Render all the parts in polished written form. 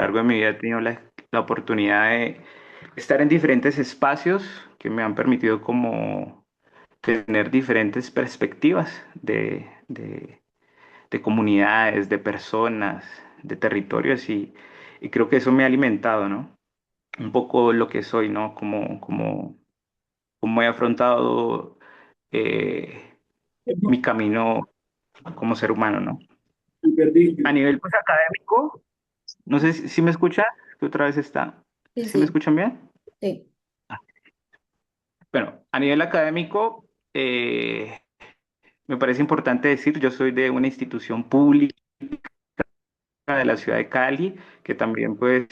largo de mi vida he tenido la oportunidad de estar en diferentes espacios que me han permitido como tener diferentes perspectivas de comunidades, de personas, de territorios y creo que eso me ha alimentado, ¿no? Un poco lo que soy, ¿no? Como he afrontado mi camino como ser humano, ¿no? A nivel pues académico, no sé si me escucha, que otra vez está. Sí, ¿Sí me sí, escuchan bien? sí. Bueno, a nivel académico, me parece importante decir, yo soy de una institución pública de la ciudad de Cali, que también pues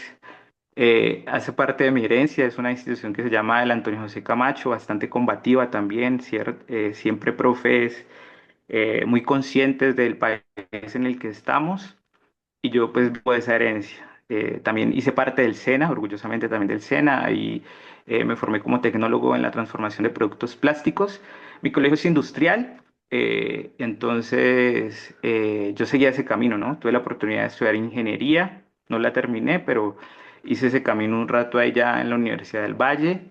hace parte de mi herencia, es una institución que se llama el Antonio José Camacho, bastante combativa también, siempre profes muy conscientes del país en el que estamos. Y yo pues vivo de esa herencia. También hice parte del SENA, orgullosamente también del SENA, y me formé como tecnólogo en la transformación de productos plásticos. Mi colegio es industrial, entonces yo seguía ese camino, ¿no? Tuve la oportunidad de estudiar ingeniería, no la terminé, pero hice ese camino un rato allá en la Universidad del Valle.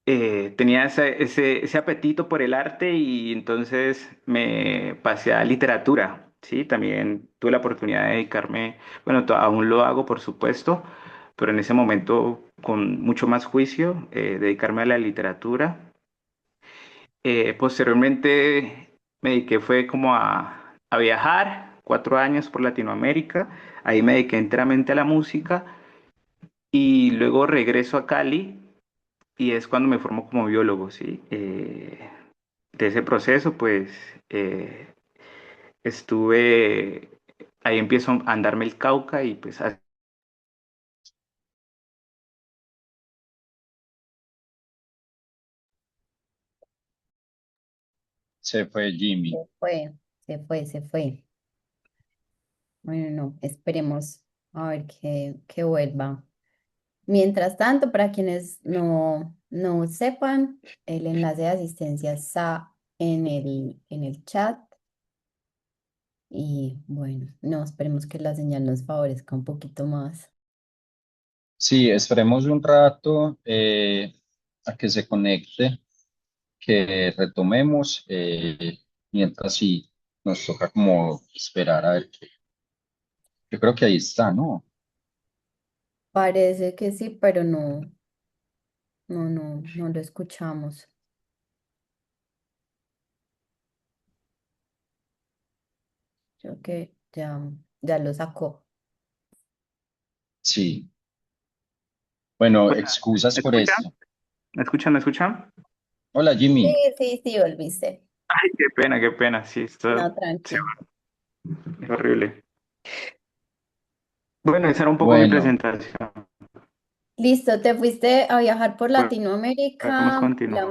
Tenía ese apetito por el arte y entonces me pasé a literatura, ¿sí? También tuve la oportunidad de dedicarme, bueno, aún lo hago, por supuesto, pero en ese momento con mucho más juicio, dedicarme a la literatura. Posteriormente me dediqué, fue como a viajar, 4 años por Latinoamérica, ahí me dediqué enteramente a la música y luego regreso a Cali y es cuando me formo como biólogo, ¿sí? De ese proceso, pues estuve, ahí empiezo a andarme el Cauca y pues Se fue Se Jimmy. fue, se fue. Bueno, no, esperemos a ver que vuelva. Mientras tanto, para quienes no sepan, el enlace de asistencia está en el chat y bueno, no, esperemos que la señal nos favorezca un poquito más. Sí, esperemos un rato a que se conecte, que retomemos, mientras sí nos toca como esperar a ver qué. Yo creo que ahí está, ¿no? Parece que sí, pero no lo escuchamos. Creo que ya lo sacó. Sí. Bueno, bueno, excusas ¿me por escuchan? esto. ¿Me escuchan? ¿Me escuchan? Hola, Sí, Jimmy. sí, sí, volviste. Ay, qué pena, sí, No, esto tranqui. sí, es horrible. Bueno, esa era un poco mi Bueno, presentación. Listo, te fuiste a viajar por Podemos Latinoamérica, continuar.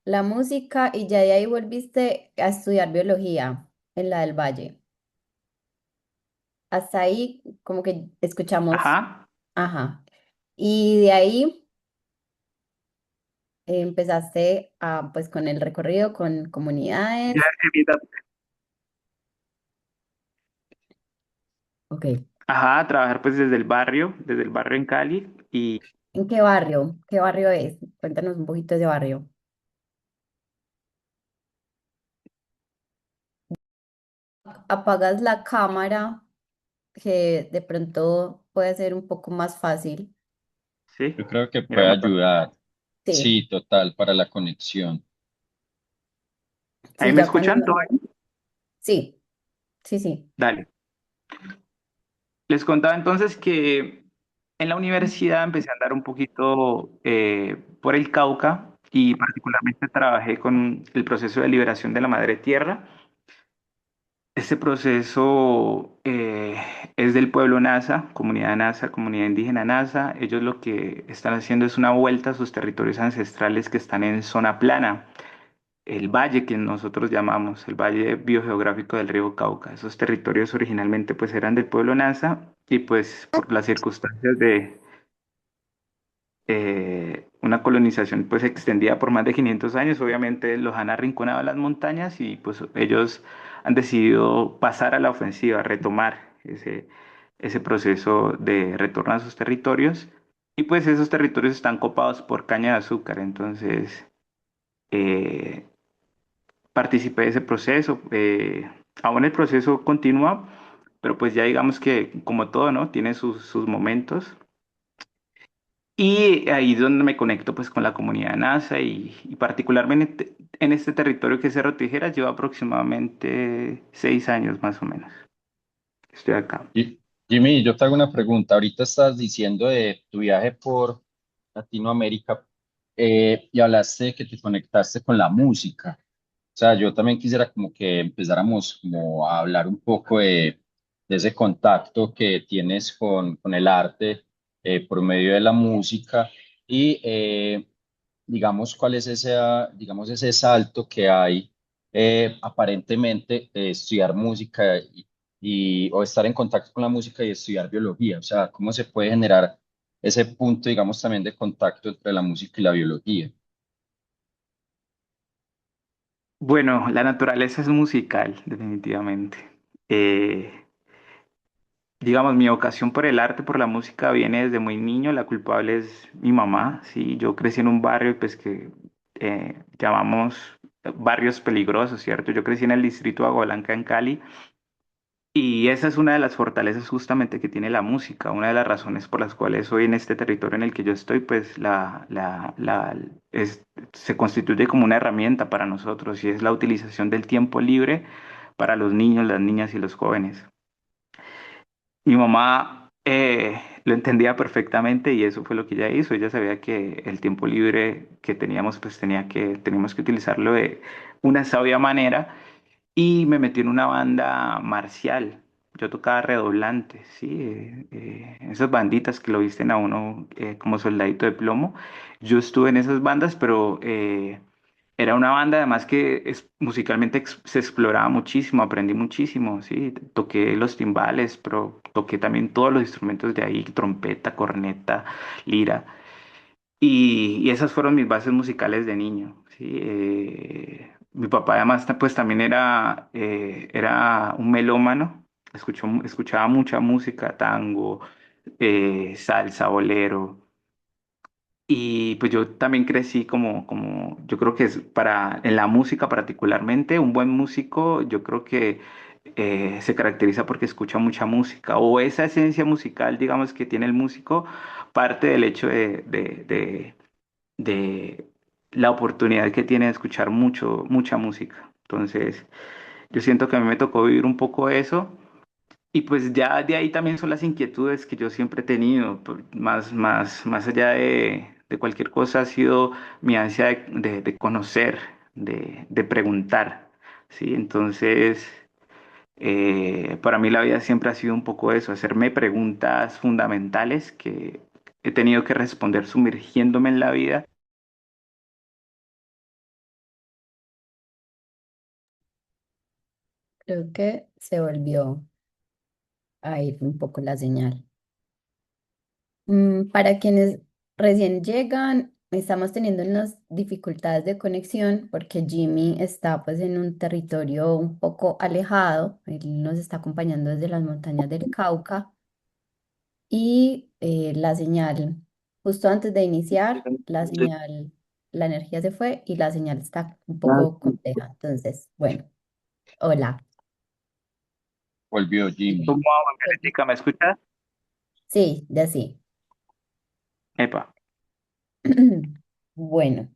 la música, y ya de ahí volviste a estudiar biología en la del Valle. Hasta ahí como que escuchamos, Ajá. ajá. Y de ahí empezaste pues con el recorrido con Ya, comunidades. Ok. ajá, trabajar pues desde el barrio en Cali y ¿En qué barrio? ¿Qué barrio es? Cuéntanos un poquito de ese barrio. Apagas la cámara, que de pronto puede ser un poco más fácil. sí, yo creo que mira, puede ayudar. Sí, Sí, total, para la conexión. ahí sí, me ya cuando escuchan todo mejor. bien? Sí, sí, sí. Dale. Les contaba entonces que en la universidad empecé a andar un poquito por el Cauca y particularmente trabajé con el proceso de liberación de la madre tierra. Este proceso es del pueblo Nasa, comunidad indígena Nasa. Ellos lo que están haciendo es una vuelta a sus territorios ancestrales que están en zona plana, el valle que nosotros llamamos, el valle biogeográfico del río Cauca. Esos territorios originalmente pues eran del pueblo Nasa y pues por las circunstancias de una colonización pues extendida por más de 500 años, obviamente los han arrinconado a las montañas y pues ellos han decidido pasar a la ofensiva, retomar ese proceso de retorno a sus territorios. Y pues esos territorios están copados por caña de azúcar, entonces eh, participé de ese proceso. Aún el proceso continúa, pero pues ya digamos que como todo, ¿no? Tiene sus momentos. Y ahí es donde me conecto pues con la comunidad NASA y particularmente en este territorio que es Cerro Tijeras llevo aproximadamente 6 años más o menos. Estoy acá. Jimmy, yo te hago una pregunta. Ahorita estás diciendo de tu viaje por Latinoamérica y hablaste de que te conectaste con la música. O sea, yo también quisiera como que empezáramos como a hablar un poco de ese contacto que tienes con el arte por medio de la música y digamos cuál es ese, digamos, ese salto que hay aparentemente de estudiar música o estar en contacto con la música y estudiar biología. O sea, cómo se puede generar ese punto, digamos, también de contacto entre la música y la biología. Bueno, la naturaleza es musical, definitivamente. Eh, digamos, mi vocación por el arte, por la música, viene desde muy niño. La culpable es mi mamá, sí. Yo crecí en un barrio, pues, que llamamos barrios peligrosos, ¿cierto? Yo crecí en el distrito de Agua Blanca, en Cali. Y esa es una de las fortalezas justamente que tiene la música, una de las razones por las cuales hoy en este territorio en el que yo estoy, pues se constituye como una herramienta para nosotros y es la utilización del tiempo libre para los niños, las niñas y los jóvenes. Mi mamá lo entendía perfectamente y eso fue lo que ella hizo. Ella sabía que el tiempo libre que teníamos, pues teníamos que utilizarlo de una sabia manera y me metí en una banda marcial. Yo tocaba redoblante, sí, esas banditas que lo visten a uno como soldadito de plomo. Yo estuve en esas bandas, pero era una banda además que musicalmente se exploraba muchísimo, aprendí muchísimo, sí. Toqué los timbales, pero toqué también todos los instrumentos de ahí, trompeta, corneta, lira. Y esas fueron mis bases musicales de niño, ¿sí? Mi papá además pues también era un melómano, escuchaba mucha música, tango, salsa, bolero. Y pues yo también crecí como, yo creo que es en la música particularmente, un buen músico, yo creo que se caracteriza porque escucha mucha música o esa esencia musical, digamos, que tiene el músico, parte del hecho de la oportunidad que tiene de escuchar mucha música. Entonces, yo siento que a mí me tocó vivir un poco eso y pues ya de ahí también son las inquietudes que yo siempre he tenido, más allá de cualquier cosa ha sido mi ansia de conocer, de preguntar, ¿sí? Entonces, para mí la vida siempre ha sido un poco eso, hacerme preguntas fundamentales que he tenido que responder sumergiéndome en la vida. Creo que se volvió a ir un poco la señal. Para quienes recién llegan, estamos teniendo unas dificultades de conexión porque Jimmy está pues en un territorio un poco alejado. Él nos está acompañando desde las montañas del Cauca y la señal, justo antes de iniciar, la señal, la energía se fue y la señal está un poco compleja. Entonces, bueno, hola. Volvió ¿Cómo Jimmy. vamos, Verónica? ¿Me escuchas? Sí, ya sí. Epa. Bueno,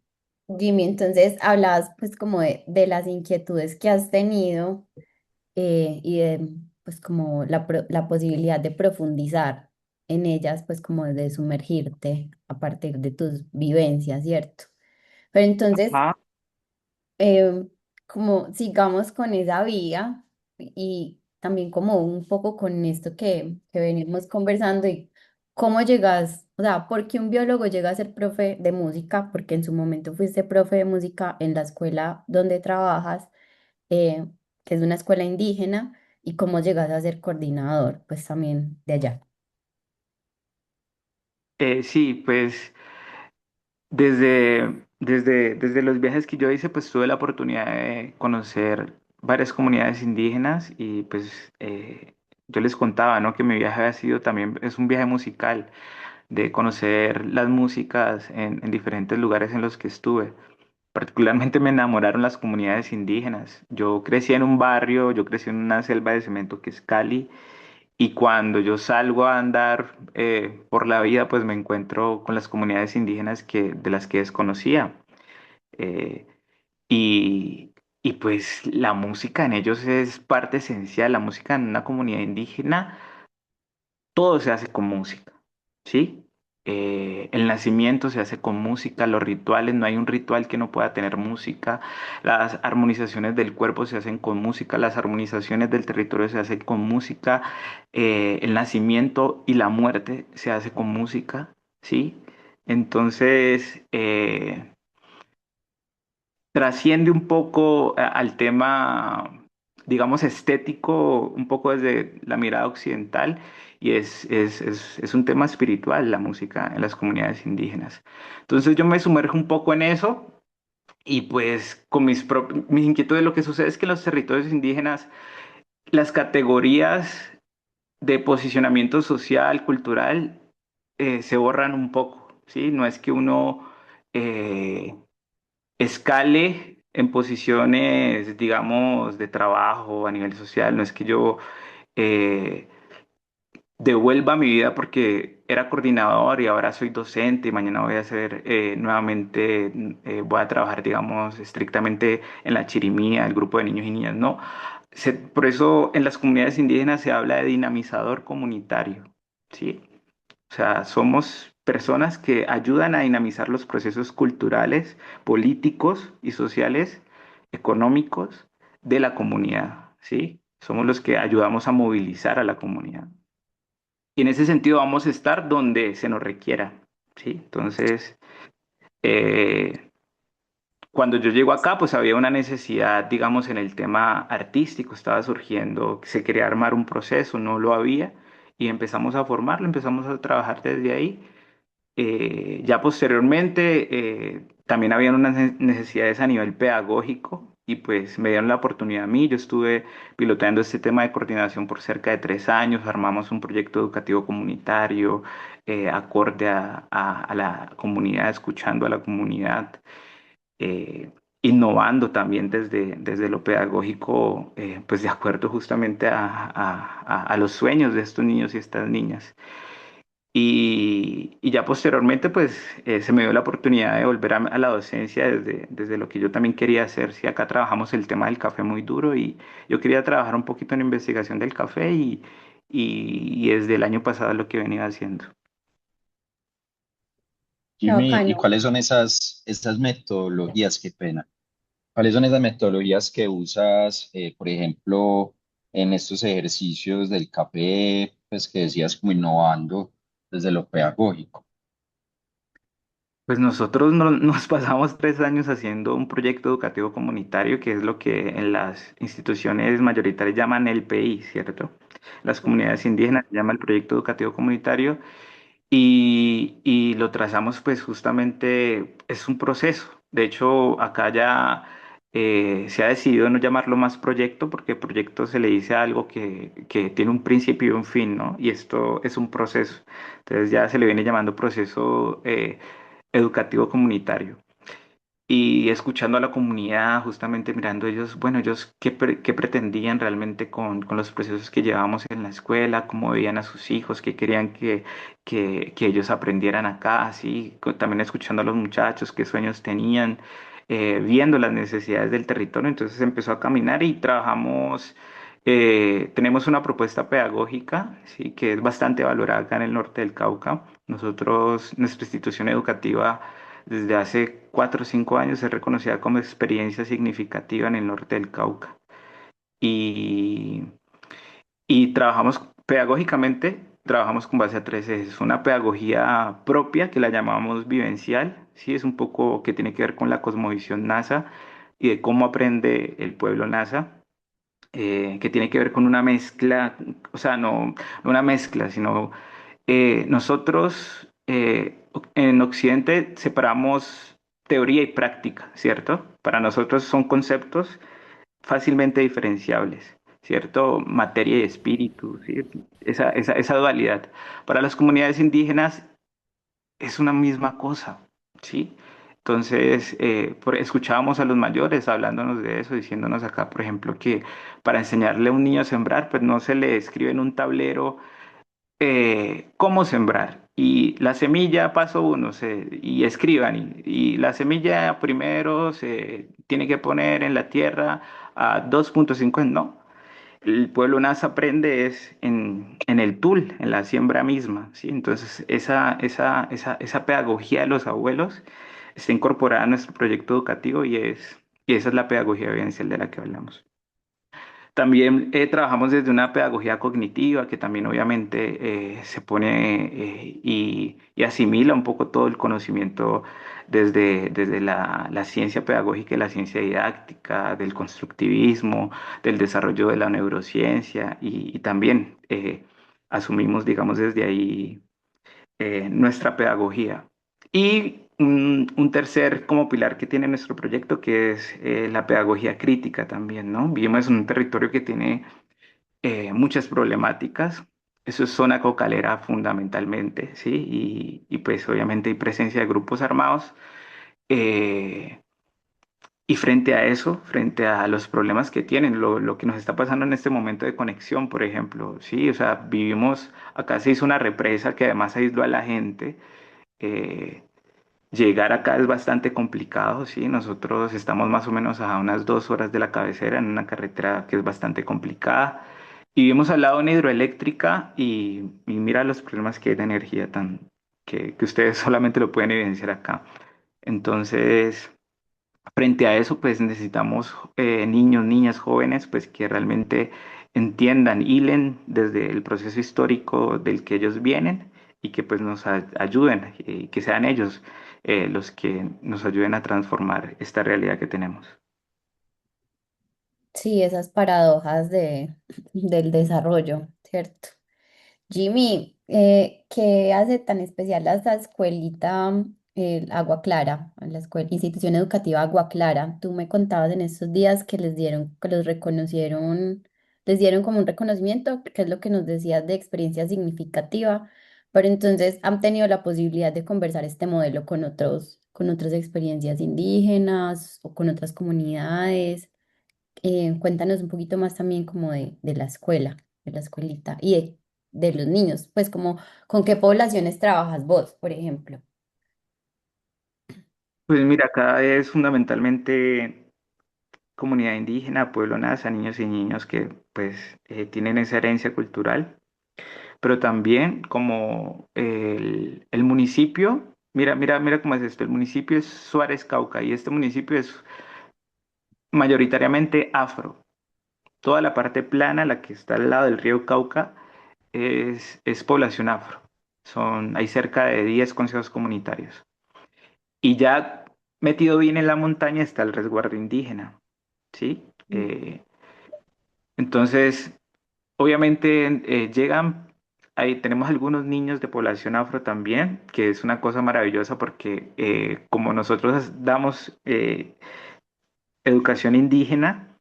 Jimmy, entonces hablabas pues como de las inquietudes que has tenido y de pues como la posibilidad de profundizar en ellas, pues como de sumergirte a partir de tus vivencias, ¿cierto? Pero entonces Ajá. eh, como sigamos con esa vía y también como un poco con esto que venimos conversando y cómo llegas, o sea, ¿por qué un biólogo llega a ser profe de música? Porque en su momento fuiste profe de música en la escuela donde trabajas, eh, que es una escuela indígena, y cómo llegas a ser coordinador, pues también de allá. Sí, pues desde los viajes que yo hice, pues tuve la oportunidad de conocer varias comunidades indígenas y pues yo les contaba, ¿no? Que mi viaje había sido también, es un viaje musical, de conocer las músicas en diferentes lugares en los que estuve. Particularmente me enamoraron las comunidades indígenas. Yo crecí en un barrio, yo crecí en una selva de cemento que es Cali, y cuando yo salgo a andar por la vida, pues me encuentro con las comunidades indígenas de las que desconocía. Eh, y, y pues la música en ellos es parte esencial. La música en una comunidad indígena, todo se hace con música, ¿sí? El nacimiento se hace con música, los rituales, no hay un ritual que no pueda tener música, las armonizaciones del cuerpo se hacen con música, las armonizaciones del territorio se hacen con música, el nacimiento y la muerte se hace con música, ¿sí? Entonces, trasciende un poco al tema, digamos, estético, un poco desde la mirada occidental, y es un tema espiritual la música en las comunidades indígenas. Entonces yo me sumerjo un poco en eso y pues con mis inquietudes lo que sucede es que en los territorios indígenas las categorías de posicionamiento social, cultural, se borran un poco, ¿sí? No es que uno... eh, escale en posiciones, digamos, de trabajo a nivel social. No es que yo eh, devuelva mi vida porque era coordinador y ahora soy docente y mañana voy a ser nuevamente, voy a trabajar, digamos, estrictamente en la chirimía, el grupo de niños y niñas. No, por eso en las comunidades indígenas se habla de dinamizador comunitario, ¿sí? O sea, somos personas que ayudan a dinamizar los procesos culturales, políticos y sociales, económicos de la comunidad, ¿sí? Somos los que ayudamos a movilizar a la comunidad. Y en ese sentido vamos a estar donde se nos requiera, ¿sí? Entonces, eh, cuando yo llego acá, pues había una necesidad, digamos, en el tema artístico, estaba surgiendo, se quería armar un proceso, no lo había, y empezamos a formarlo, empezamos a trabajar desde ahí. Ya posteriormente también habían unas necesidades a nivel pedagógico y pues me dieron la oportunidad a mí. Yo estuve piloteando este tema de coordinación por cerca de 3 años. Armamos un proyecto educativo comunitario acorde a la comunidad, escuchando a la comunidad, eh, innovando también desde lo pedagógico, pues de acuerdo justamente a los sueños de estos niños y estas niñas. Y ya posteriormente, pues se me dio la oportunidad de volver a la docencia desde lo que yo también quería hacer. Si acá trabajamos el tema del café muy duro y yo quería trabajar un poquito en investigación del café y desde el año pasado es lo que venía haciendo. Qué Jimmy, ¿y bacano. cuáles son esas metodologías? Qué pena. ¿Cuáles son esas metodologías que usas, por ejemplo, en estos ejercicios del café, pues que decías como innovando desde lo pedagógico? Pues nosotros nos pasamos 3 años haciendo un proyecto educativo comunitario, que es lo que en las instituciones mayoritarias llaman el PI, ¿cierto? Las comunidades indígenas se llama el proyecto educativo comunitario. Y lo trazamos pues justamente, es un proceso. De hecho, acá ya se ha decidido no llamarlo más proyecto porque proyecto se le dice a algo que tiene un principio y un fin, ¿no? Y esto es un proceso. Entonces ya se le viene llamando proceso educativo comunitario y escuchando a la comunidad, justamente mirando ellos, bueno, ellos qué pretendían realmente con los procesos que llevábamos en la escuela, cómo veían a sus hijos, qué querían que ellos aprendieran acá, así, también escuchando a los muchachos, qué sueños tenían, viendo las necesidades del territorio, entonces empezó a caminar y trabajamos. Tenemos una propuesta pedagógica, sí, que es bastante valorada acá en el norte del Cauca. Nuestra institución educativa desde hace 4 o 5 años es reconocida como experiencia significativa en el norte del Cauca. Y, y trabajamos pedagógicamente, trabajamos con base a 3 ejes. Una pedagogía propia que la llamamos vivencial, sí, es un poco que tiene que ver con la cosmovisión NASA y de cómo aprende el pueblo NASA. Que tiene que ver con una mezcla, o sea, no una mezcla, sino nosotros en Occidente separamos teoría y práctica, ¿cierto? Para nosotros son conceptos fácilmente diferenciables. ¿cierto? Materia y espíritu, ¿sí? Esa dualidad. Para las comunidades indígenas es una misma cosa, ¿sí? Entonces, escuchábamos a los mayores hablándonos de eso, diciéndonos acá, por ejemplo, que para enseñarle a un niño a sembrar, pues no se le escribe en un tablero cómo sembrar. Y la semilla, paso uno, y escriban. Y la semilla primero se tiene que poner en la tierra a 2,5, no. El pueblo NASA aprende es en el tool, en la siembra misma, ¿sí? Entonces, esa pedagogía de los abuelos está incorporada a nuestro proyecto educativo y esa es la pedagogía vivencial de la que hablamos. También trabajamos desde una pedagogía cognitiva que también obviamente se pone y asimila un poco todo el conocimiento desde la ciencia pedagógica y la ciencia didáctica, del constructivismo, del desarrollo de la neurociencia y también asumimos, digamos, desde ahí nuestra pedagogía. Y un tercer como pilar que tiene nuestro proyecto, que es la pedagogía crítica también, ¿no? Vivimos en un territorio que tiene muchas problemáticas. Eso es zona cocalera fundamentalmente, ¿sí? Y pues obviamente hay presencia de grupos armados. eh, y frente a eso, frente a los problemas que tienen, lo que nos está pasando en este momento de conexión, por ejemplo, sí, o sea, vivimos, acá se hizo una represa que además aisló a la gente. eh, Llegar acá es bastante complicado, ¿sí? Nosotros estamos más o menos a unas 2 horas de la cabecera en una carretera que es bastante complicada. Y vivimos al lado de una hidroeléctrica y mira los problemas que hay de energía que ustedes solamente lo pueden evidenciar acá. Entonces, frente a eso, pues necesitamos niños, niñas, jóvenes, pues que realmente entiendan, hilen desde el proceso histórico del que ellos vienen y que pues nos ayuden, y que sean ellos los que nos ayuden a transformar esta realidad que tenemos. Sí, esas paradojas del desarrollo, ¿cierto? Jimmy, ¿qué hace tan especial a esta escuelita Agua Clara, a la escuela, institución educativa Agua Clara? Tú me contabas en estos días que les dieron, que los reconocieron, les dieron como un reconocimiento, que es lo que nos decías de experiencia significativa, pero entonces han tenido la posibilidad de conversar este modelo con otras experiencias indígenas o con otras comunidades. Cuéntanos un poquito más también como de la escuela, de la escuelita y de los niños, pues como con qué poblaciones trabajas vos, por ejemplo. Pues mira, acá es fundamentalmente comunidad indígena, pueblo nasa, niños y niños que pues tienen esa herencia cultural, pero también como el municipio, mira cómo es esto, el municipio es Suárez Cauca y este municipio es mayoritariamente afro. Toda la parte plana, la que está al lado del río Cauca, es población afro. Hay cerca de 10 consejos comunitarios. Y ya metido bien en la montaña está el resguardo indígena, ¿sí? Mm. Entonces, obviamente llegan, ahí tenemos algunos niños de población afro también, que es una cosa maravillosa porque como nosotros damos educación indígena,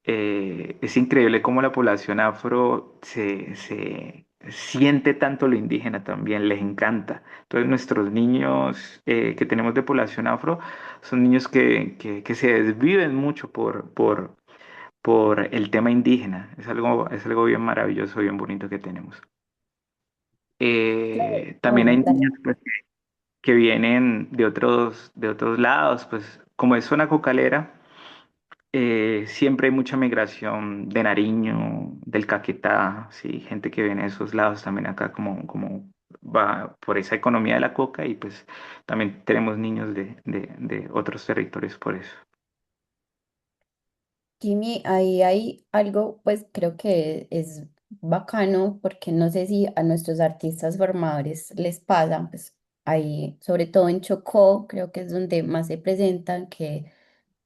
es increíble cómo la población afro se siente tanto lo indígena también, les encanta. Entonces nuestros niños que tenemos de población afro son niños que se desviven mucho por el tema indígena. Es algo bien maravilloso, bien bonito que tenemos. Claro. También hay Dale. niños pues, que vienen de otros lados, pues como es zona cocalera, siempre hay mucha migración de Nariño, del Caquetá, sí, gente que viene de esos lados también acá como va por esa economía de la coca y pues también tenemos niños de otros territorios por eso. Jimmy, ahí hay algo, pues creo que es bacano, porque no sé si a nuestros artistas formadores les pasa, pues ahí, sobre todo en Chocó, creo que es donde más se presentan, que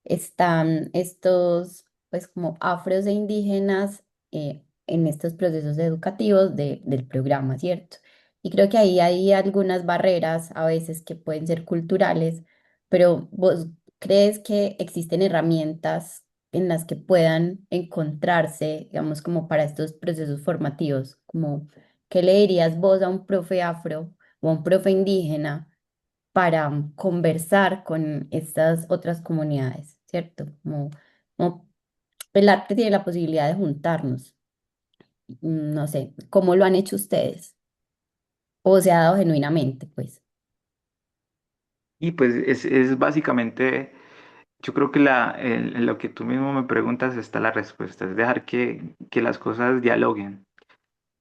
están estos, pues como afros e indígenas en estos procesos educativos del programa, ¿cierto? Y creo que ahí hay algunas barreras a veces que pueden ser culturales, pero ¿vos crees que existen herramientas en las que puedan encontrarse, digamos, como para estos procesos formativos? Como, ¿qué le dirías vos a un profe afro o a un profe indígena para conversar con estas otras comunidades, ¿cierto? Como el arte tiene la posibilidad de juntarnos. No sé, ¿cómo lo han hecho ustedes? ¿O se ha dado genuinamente, pues? Y pues es básicamente, yo creo que en lo que tú mismo me preguntas está la respuesta, es dejar que las cosas dialoguen,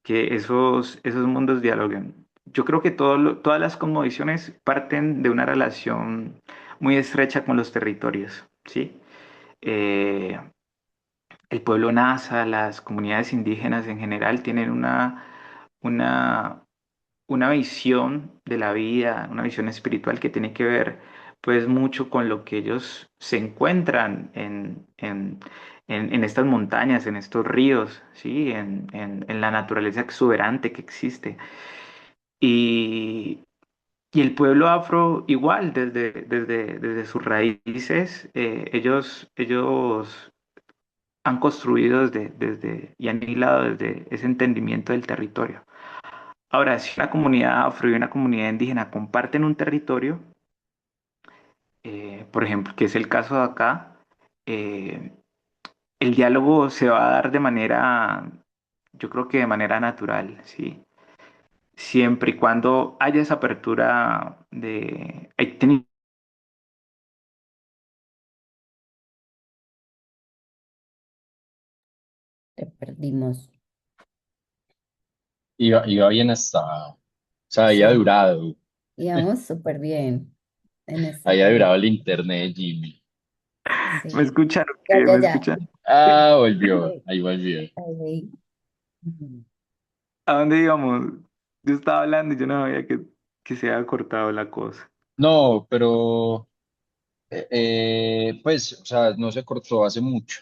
que esos mundos dialoguen. Yo creo que todas las cosmovisiones parten de una relación muy estrecha con los territorios, ¿sí? Eh, el pueblo Nasa, las comunidades indígenas en general tienen una, una visión de la vida, una visión espiritual que tiene que ver pues mucho con lo que ellos se encuentran en estas montañas, en estos ríos, ¿sí? En la naturaleza exuberante que existe. Y, y el pueblo afro igual, desde sus raíces, ellos han construido y han hilado desde ese entendimiento del territorio. Ahora, si una comunidad afro y una comunidad indígena comparten un territorio, por ejemplo, que es el caso de acá, eh, el diálogo se va a dar de manera, yo creo que de manera natural, ¿sí? Siempre y cuando haya esa apertura de... Te perdimos. Iba bien hasta, o sea, había Sí, durado, íbamos súper bien en esta había parte. durado el internet, Jimmy. ¿Me Sí, escucharon? ya, ¿Qué? ya, ¿Me ya. Sí. escuchan? Ah, volvió, Ahí, ahí volvió. ahí. Ujú. ¿A dónde íbamos? Yo estaba hablando y yo no sabía que se había cortado la cosa. No, pero pues, o sea, no se cortó hace mucho.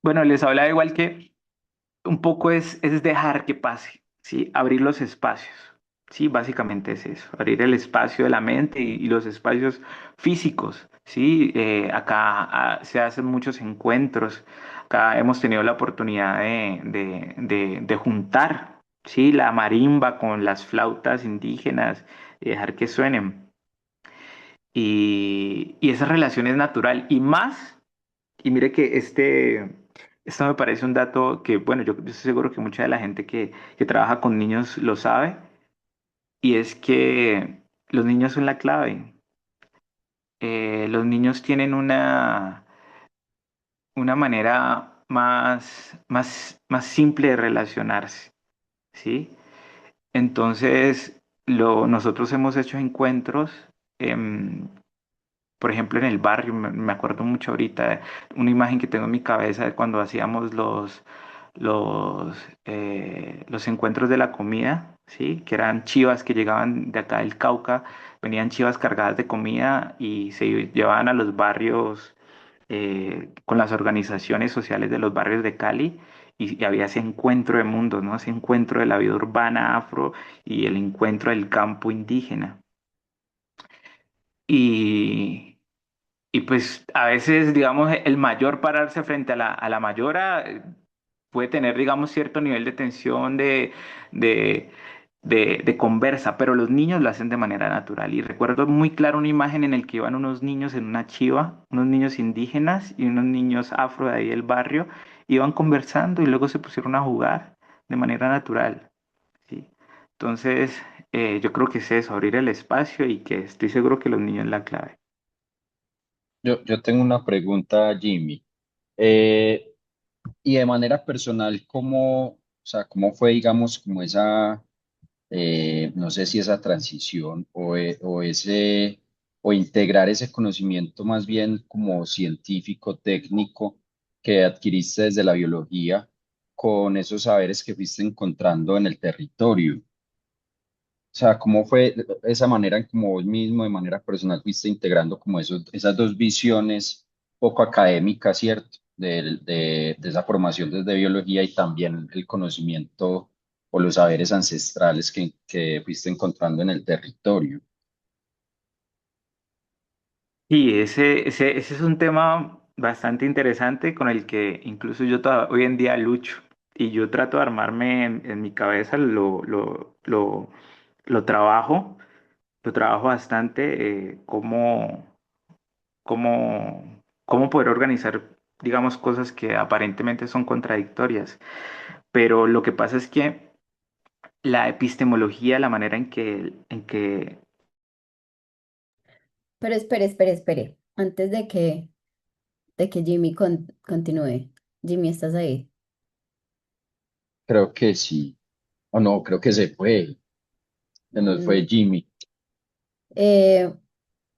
Bueno, les hablaba igual que un poco es dejar que pase, ¿sí? Abrir los espacios, ¿sí? Básicamente es eso, abrir el espacio de la mente y los espacios físicos, ¿sí? Acá se hacen muchos encuentros, acá hemos tenido la oportunidad de juntar, ¿sí? La marimba con las flautas indígenas y dejar que suenen. Y esa relación es natural y más. Y mire que esto me parece un dato que, bueno, yo estoy seguro que mucha de la gente que trabaja con niños lo sabe, y es que los niños son la clave. Los niños tienen una manera más simple de relacionarse, ¿sí? Entonces, nosotros hemos hecho encuentros. em, Por ejemplo, en el barrio, me acuerdo mucho ahorita, una imagen que tengo en mi cabeza de cuando hacíamos los encuentros de la comida, ¿sí? Que eran chivas que llegaban de acá del Cauca, venían chivas cargadas de comida y se llevaban a los barrios con las organizaciones sociales de los barrios de Cali. Y había ese encuentro de mundos, ¿no? Ese encuentro de la vida urbana afro y el encuentro del campo indígena. Y, y pues a veces, digamos, el mayor pararse frente a la mayora puede tener, digamos, cierto nivel de tensión de, de conversa, pero los niños lo hacen de manera natural. Y recuerdo muy claro una imagen en la que iban unos niños en una chiva, unos niños indígenas y unos niños afro de ahí del barrio, iban conversando y luego se pusieron a jugar de manera natural, ¿sí? Entonces, yo creo que es eso, abrir el espacio y que estoy seguro que los niños es la clave. Yo tengo una pregunta, Jimmy. Eh, y de manera personal, o sea, cómo fue, digamos, como esa, no sé si esa transición o integrar ese conocimiento más bien como científico, técnico que adquiriste desde la biología con esos saberes que fuiste encontrando en el territorio? O sea, ¿cómo fue esa manera en como vos mismo, de manera personal, fuiste integrando como esas dos visiones poco académicas, ¿cierto? De esa formación desde biología y también el conocimiento o los saberes ancestrales que fuiste encontrando en el territorio. Y ese es un tema. bastante interesante con el que incluso yo hoy en día lucho y yo trato de armarme en mi cabeza, lo trabajo bastante, cómo poder organizar, digamos, cosas que aparentemente son contradictorias. Pero lo que pasa es que la epistemología, la manera en que Pero espere. Antes de que Jimmy continúe. Jimmy, ¿estás ahí? Creo que sí. O no, creo que se fue. Se nos Mm, fue Jimmy. eh,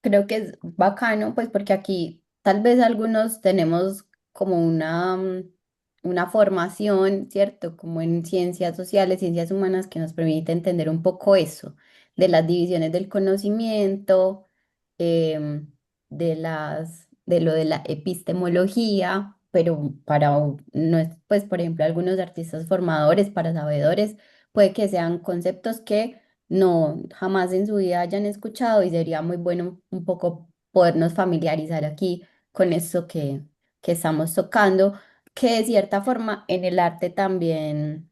Creo que es bacano, pues porque aquí tal vez algunos tenemos como una formación, ¿cierto? Como en ciencias sociales, ciencias humanas, que nos permite entender un poco eso, de las divisiones del conocimiento, em, de lo de la epistemología, pero para, no es, pues, por ejemplo, algunos artistas formadores, para sabedores, puede que sean conceptos que no jamás en su vida hayan escuchado y sería muy bueno un poco podernos familiarizar aquí con esto que estamos tocando, que de cierta forma en el arte también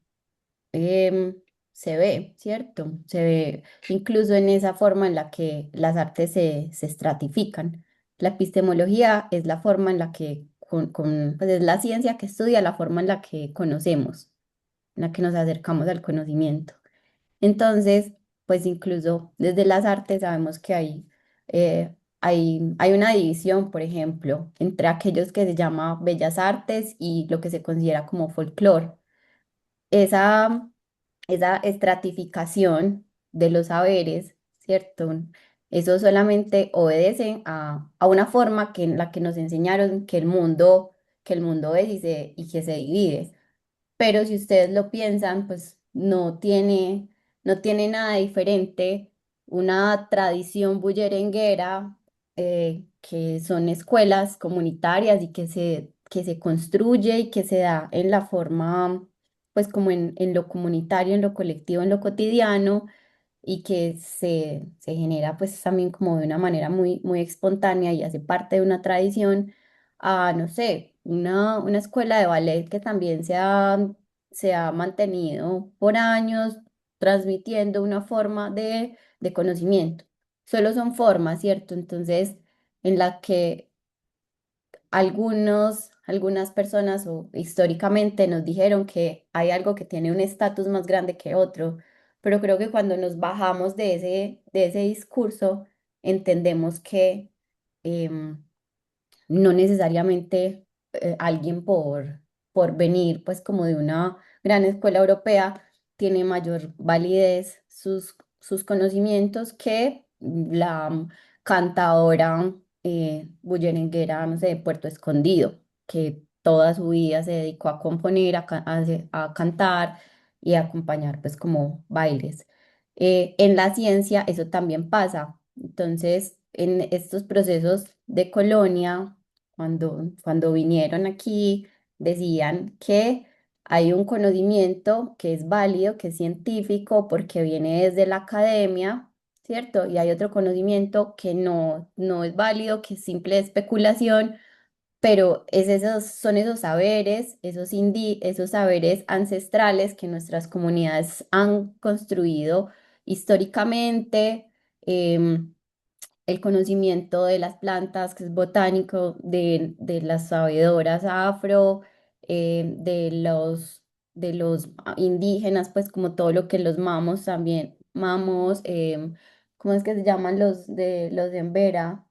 em, se ve, ¿cierto? Se ve incluso en esa forma en la que las artes se estratifican. La epistemología es la forma en la que, pues es la ciencia que estudia la forma en la que conocemos, en la que nos acercamos al conocimiento. Entonces, pues incluso desde las artes sabemos que hay una división, por ejemplo, entre aquellos que se llama bellas artes y lo que se considera como folclore. Esa, esa estratificación de los saberes, ¿cierto? Eso solamente obedece a una forma que, en la que nos enseñaron que el mundo es y que se divide. Pero si ustedes lo piensan, pues no tiene nada diferente una tradición bullerenguera, que son escuelas comunitarias y que se construye y que se da en la forma, pues como en lo comunitario, en lo colectivo, en lo cotidiano y que se genera pues también como de una manera muy espontánea y hace parte de una tradición a, no sé, una escuela de ballet que también se ha mantenido por años transmitiendo una forma de conocimiento. Solo son formas, ¿cierto? Entonces, en la que algunas personas o históricamente nos dijeron que hay algo que tiene un estatus más grande que otro, pero creo que cuando nos bajamos de ese discurso, entendemos que em, no necesariamente alguien por venir pues como de una gran escuela europea tiene mayor validez sus conocimientos que la cantadora bullerenguera, no sé, de Puerto Escondido, que toda su vida se dedicó a componer, a cantar y a acompañar pues como bailes. En la ciencia eso también pasa. Entonces, en estos procesos de colonia, cuando vinieron aquí, decían que hay un conocimiento que es válido, que es científico, porque viene desde la academia, ¿cierto? Y hay otro conocimiento que no es válido, que es simple especulación, pero son esos saberes, esos saberes ancestrales que nuestras comunidades han construido históricamente. em, el conocimiento de las plantas, que es botánico, de las sabedoras afro, de los indígenas, pues como todo lo que los mamos también, mamos, ¿cómo es que se llaman los de Embera?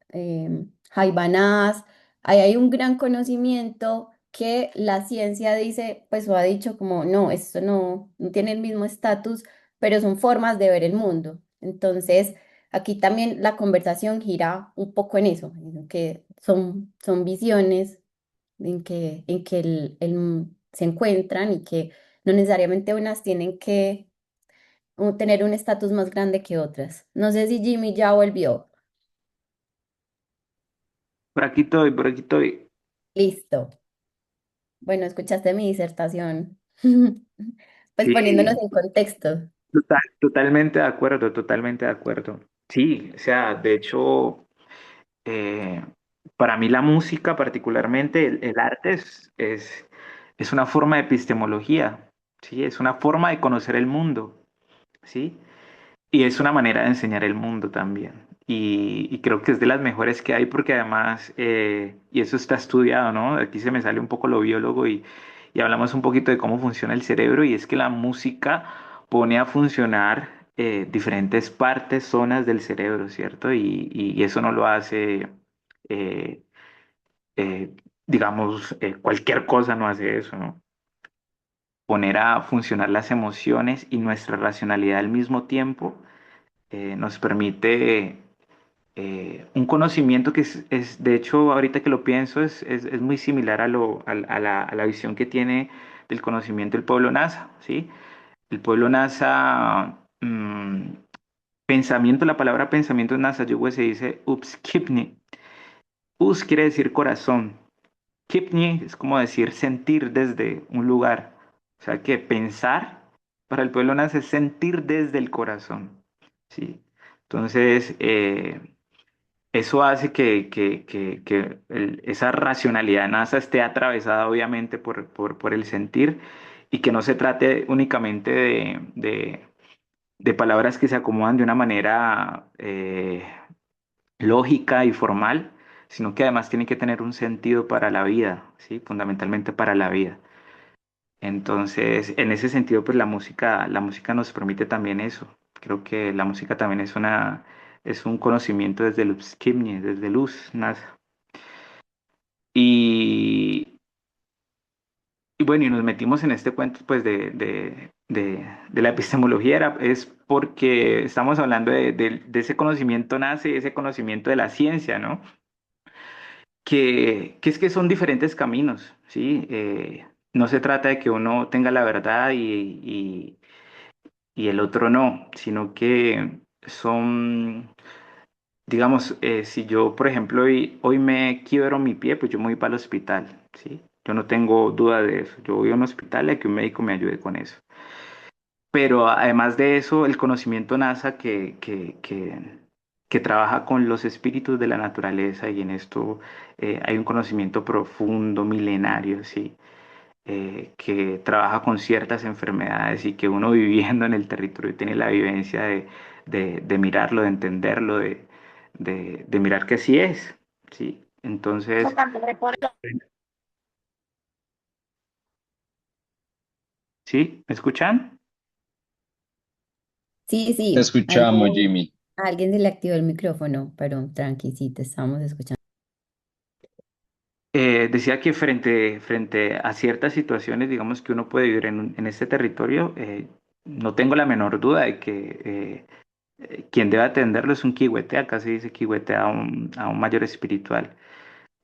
Jaibanás. Ahí hay un gran conocimiento que la ciencia dice, pues o ha dicho como, no, esto no tiene el mismo estatus, pero son formas de ver el mundo. Entonces, aquí también la conversación gira un poco en eso, en que son visiones en que se encuentran y que no necesariamente unas tienen que tener un estatus más grande que otras. No sé si Jimmy ya volvió. por aquí estoy. Listo. Bueno, escuchaste mi disertación. Pues poniéndonos Sí, en contexto. totalmente de acuerdo, totalmente de acuerdo. Sí, o sea, de hecho, eh, para mí la música, particularmente el arte, es una forma de epistemología, ¿sí? Es una forma de conocer el mundo, ¿sí? Y es una manera de enseñar el mundo también. Y creo que es de las mejores que hay porque además, y eso está estudiado, ¿no? Aquí se me sale un poco lo biólogo y hablamos un poquito de cómo funciona el cerebro y es que la música pone a funcionar diferentes partes, zonas del cerebro, ¿cierto? Y eso no lo hace, eh, eh, digamos, cualquier cosa no hace eso, ¿no? Poner a funcionar las emociones y nuestra racionalidad al mismo tiempo nos permite un conocimiento que de hecho, ahorita que lo pienso, es muy similar a la visión que tiene del conocimiento el pueblo NASA, ¿sí? El pueblo NASA, pensamiento, la palabra pensamiento en NASA, yo se dice upskipni. Us quiere decir corazón. Kipni es como decir sentir desde un lugar. O sea que pensar para el pueblo NASA es sentir desde el corazón, ¿sí? Entonces, eso hace que esa racionalidad NASA esté atravesada obviamente por el sentir y que no se trate únicamente de palabras que se acomodan de una manera lógica y formal, sino que además tiene que tener un sentido para la vida, ¿sí? Fundamentalmente para la vida. Entonces, en ese sentido, pues la música nos permite también eso. Creo que la música también es un conocimiento desde el Skimnie, desde luz, NASA. Y, y bueno, y nos metimos en este cuento pues de la epistemología, es porque estamos hablando de ese conocimiento nace, ese conocimiento de la ciencia, ¿no? Que es que son diferentes caminos, ¿sí? No se trata de que uno tenga la verdad y el otro no, sino que son, digamos, si yo, por ejemplo, hoy me quiebro mi pie, pues yo me voy para el hospital, ¿sí? Yo no tengo duda de eso. Yo voy a un hospital y a que un médico me ayude con eso. Pero además de eso, el conocimiento NASA que trabaja con los espíritus de la naturaleza y en esto hay un conocimiento profundo, milenario, ¿sí? Que trabaja con ciertas enfermedades y que uno viviendo en el territorio tiene la vivencia de mirarlo, de entenderlo, de mirar que así es, ¿sí? Entonces, ¿sí? ¿Me escuchan? Sí, Te sí, escuchamos, Jimmy. a alguien se le activó el micrófono, pero tranqui, sí, te estamos escuchando. Decía que frente a ciertas situaciones, digamos, que uno puede vivir en este territorio, no tengo la menor duda de que quien debe atenderlo es un kihuete, acá se dice kihuete a un mayor espiritual.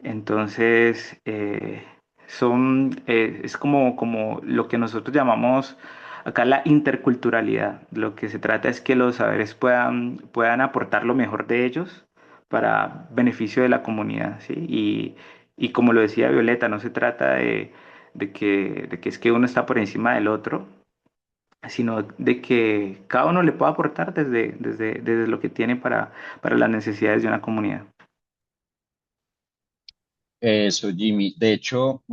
Entonces, es como lo que nosotros llamamos acá la interculturalidad. Lo que se trata es que los saberes puedan aportar lo mejor de ellos para beneficio de la comunidad, ¿sí? Y como lo decía Violeta, no se trata de que es que uno está por encima del otro, sino de que cada uno le pueda aportar desde lo que tiene para las necesidades de una comunidad. Eso, Jimmy. De hecho,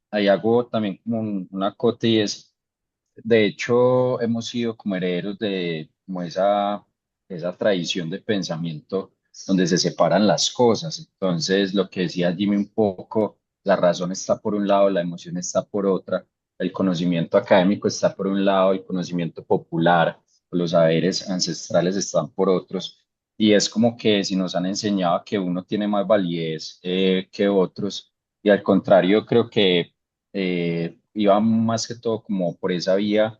ahí hago también como un acote y es, de hecho, hemos sido como herederos de como esa tradición de pensamiento donde se separan las cosas. Entonces, lo que decía Jimmy un poco, la razón está por un lado, la emoción está por otra, el conocimiento académico está por un lado, el conocimiento popular, los saberes ancestrales están por otros. Y es como que si nos han enseñado que uno tiene más validez que otros, y al contrario, creo que iba más que todo como por esa vía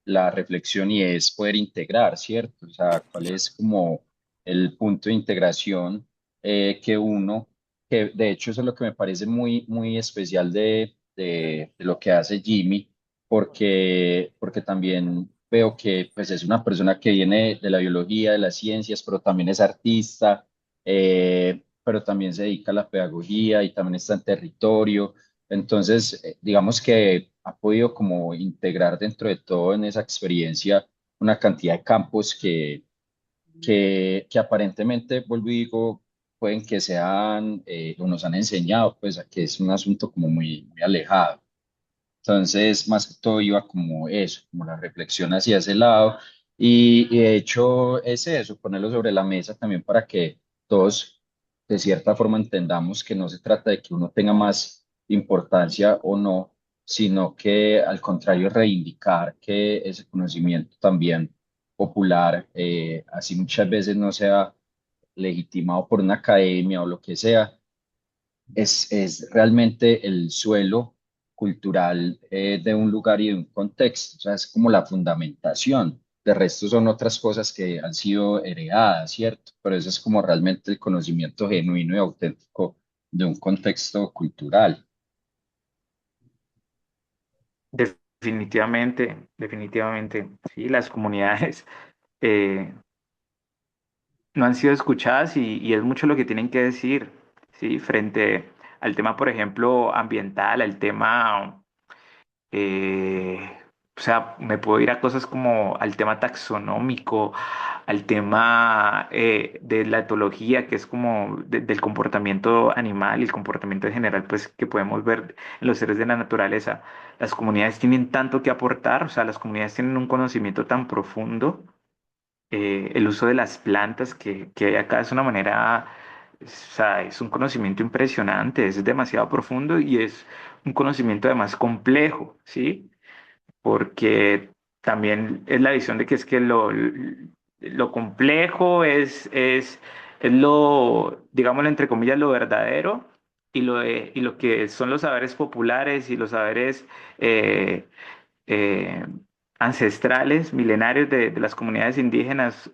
la reflexión y es poder integrar, ¿cierto? O sea, cuál es como el punto de integración que uno, que de hecho eso es lo que me parece muy, muy especial de lo que hace Jimmy, porque también veo que pues es una persona que viene de la biología, de las ciencias, pero también es artista, pero también se dedica a la pedagogía y también está en territorio. Entonces, digamos que ha podido como integrar dentro de todo en esa experiencia una cantidad de campos que aparentemente, vuelvo y digo, pueden que sean, o nos han enseñado, pues, a que es un asunto como muy alejado. Entonces, más que todo iba como eso, como la reflexión hacia ese lado. Y de hecho es eso, ponerlo sobre la mesa también para que todos de cierta forma entendamos que no se trata de que uno tenga más importancia o no, sino que al contrario reivindicar que ese conocimiento también popular, así muchas veces no sea legitimado por una academia o lo que sea, es realmente el suelo cultural de un lugar y de un contexto, o sea, es como la fundamentación. De resto son otras cosas que han sido heredadas, ¿cierto? Pero eso es como realmente el conocimiento genuino y auténtico de un contexto cultural. Definitivamente, definitivamente, sí, las comunidades eh, no han sido escuchadas y es mucho lo que tienen que decir, sí, frente al tema, por ejemplo, ambiental, al tema o sea, me puedo ir a cosas como al tema taxonómico, al tema de la etología, que es como del comportamiento animal y el comportamiento en general, pues que podemos ver en los seres de la naturaleza. Las comunidades tienen tanto que aportar, o sea, las comunidades tienen un conocimiento tan profundo. El uso de las plantas que hay acá es una manera, o sea, es un conocimiento impresionante, es demasiado profundo y es un conocimiento además complejo, ¿sí? Porque también es la visión de que es que lo complejo es lo, digámoslo entre comillas, lo verdadero y lo que son los saberes populares y los saberes eh, eh, ancestrales, milenarios de las comunidades indígenas,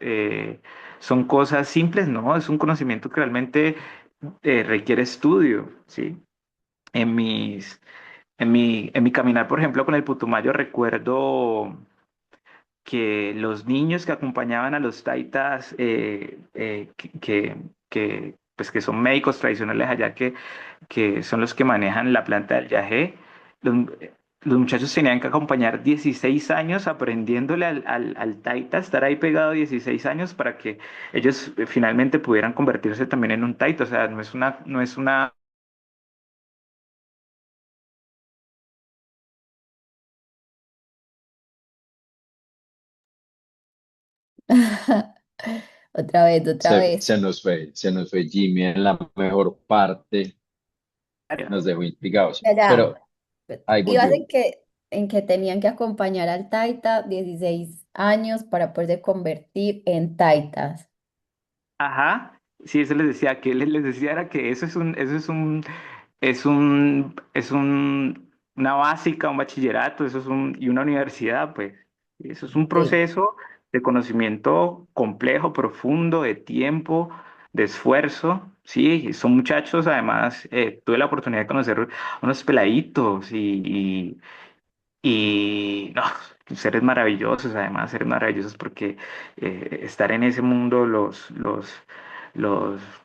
son cosas simples, ¿no? Es un conocimiento que realmente requiere estudio, ¿sí? En mis en mi caminar, por ejemplo, con el Putumayo, recuerdo que los niños que acompañaban a los taitas, pues que son médicos tradicionales allá, que son los que manejan la planta del yagé, los, los muchachos tenían que acompañar 16 años aprendiéndole al taita, estar ahí pegado 16 años para que ellos finalmente pudieran convertirse también en un taita. O sea, no es una Otra vez, otra vez. Se nos fue Jimmy en la mejor parte, área. nos dejó intrigados, Ya, ya. pero ahí Ibas volvió. en que tenían que acompañar al taita 16 años para poderse convertir en taitas. Ajá, sí, eso les decía, que les decía era que es una básica, un bachillerato, y una universidad, pues. Eso es un Sí. proceso de conocimiento complejo, profundo, de tiempo, de esfuerzo, sí, y son muchachos, además, tuve la oportunidad de conocer unos peladitos y no, seres maravillosos, además, seres maravillosos porque estar en ese mundo los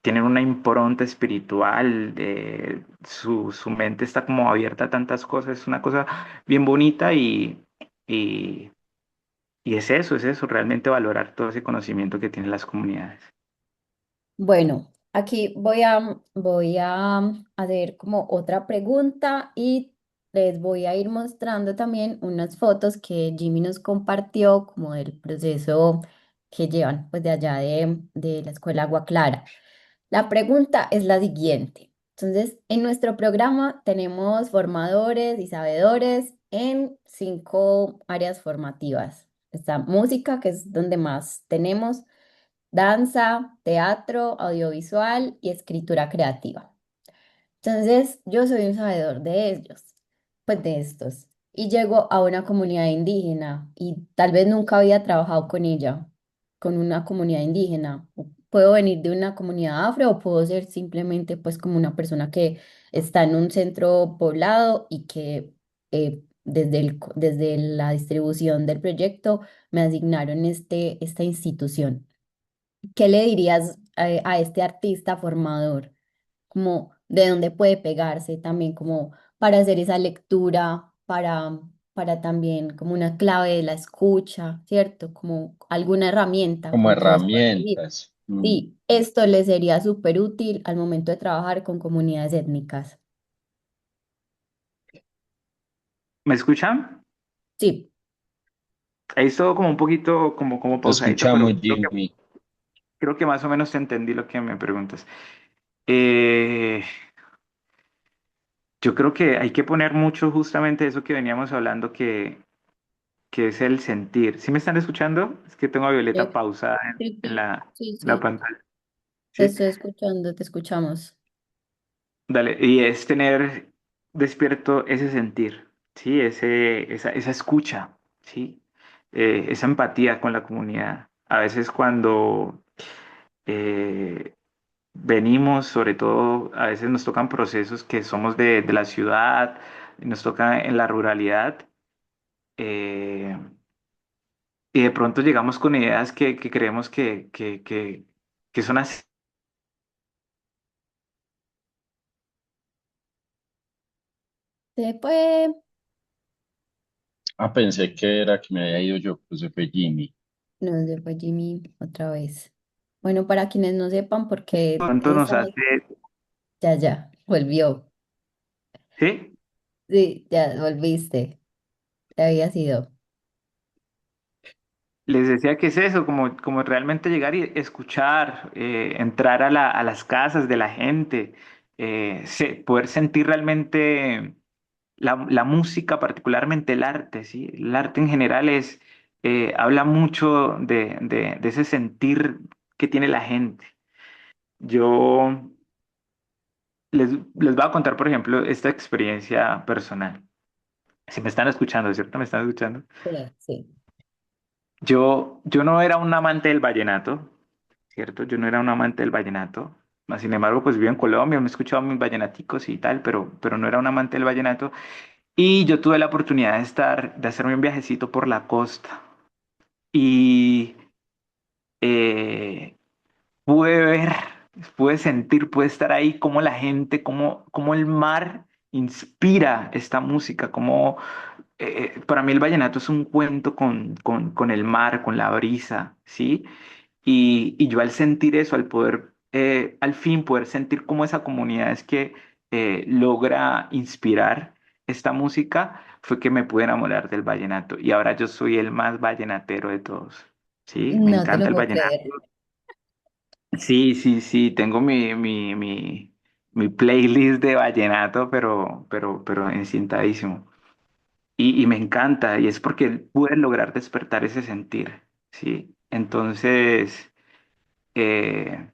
tienen una impronta espiritual, su mente está como abierta a tantas cosas, es una cosa bien bonita y, y es eso, realmente valorar todo ese conocimiento que tienen las comunidades. Bueno, aquí voy a hacer como otra pregunta y les voy a ir mostrando también unas fotos que Jimmy nos compartió como del proceso que llevan pues de allá de la escuela Agua Clara. La pregunta es la siguiente. Entonces, en nuestro programa tenemos formadores y sabedores en 5 áreas formativas. Está música, que es donde más tenemos, danza, teatro, audiovisual y escritura creativa. Entonces, yo soy un sabedor de ellos, pues de estos. Y llego a una comunidad indígena y tal vez nunca había trabajado con ella, con una comunidad indígena. Puedo venir de una comunidad afro o puedo ser simplemente pues como una persona que está en un centro poblado y que desde la distribución del proyecto me asignaron esta institución. ¿Qué le dirías a este artista formador? Como de dónde puede pegarse también, como para hacer esa lectura, para para también como una clave de la escucha, ¿cierto? Como alguna herramienta como con que vos puedas seguir. herramientas. Sí, esto le sería súper útil al momento de trabajar con comunidades étnicas. ¿Me escuchan? Sí, Ahí estuvo como un poquito como Te pausadito, pero escuchamos, Jimmy. creo que más o menos entendí lo que me preguntas. Eh, yo creo que hay que poner mucho justamente eso que veníamos hablando, que es el sentir. ¿Sí me están escuchando? Es que tengo a Violeta sí, pausada sí, en sí, sí, la sí. pantalla. Te ¿Sí? estoy escuchando, te escuchamos. Dale, y es tener despierto ese sentir, ¿sí? Esa escucha, ¿sí? Esa empatía con la comunidad. A veces cuando eh, venimos, sobre todo, a veces nos tocan procesos que somos de la ciudad, nos toca en la ruralidad, eh, y de pronto llegamos con ideas que creemos que son así. Se fue, Ah, pensé que era que me había ido yo, pues se fue Jimmy. no, se fue Jimmy otra vez. Bueno, para quienes no sepan, porque Pronto nos hace, ya, ya, volvió. ¿sí? Sí, ya volviste, te había ido. Les decía que es eso, como realmente llegar y escuchar, entrar a a las casas de la gente, poder sentir realmente la música, particularmente el arte, ¿sí? El arte en general habla mucho de ese sentir que tiene la gente. Yo les voy a contar, por ejemplo, esta experiencia personal. Si me están escuchando, ¿cierto? ¿Me están escuchando? Sí, sí. Yo no era un amante del vallenato, ¿cierto? Yo no era un amante del vallenato. Mas, sin embargo, pues vivo en Colombia, me he escuchado mis vallenaticos y tal, pero no era un amante del vallenato. Y yo tuve la oportunidad de hacerme un viajecito por la costa. Y eh, pude ver, pude sentir, pude estar ahí, cómo la gente, cómo el mar inspira esta música, cómo para mí el vallenato es un cuento con el mar, con la brisa, ¿sí? Y yo al sentir eso, al poder, al fin poder sentir cómo esa comunidad es que logra inspirar esta música, fue que me pude enamorar del vallenato. Y ahora yo soy el más vallenatero de todos, ¿sí? Me No te encanta lo el puedo vallenato. creer. Sí, sí, sí, tengo mi playlist de vallenato, pero encintadísimo. Y me encanta, y es porque pude lograr despertar ese sentir, ¿sí? Entonces, eh,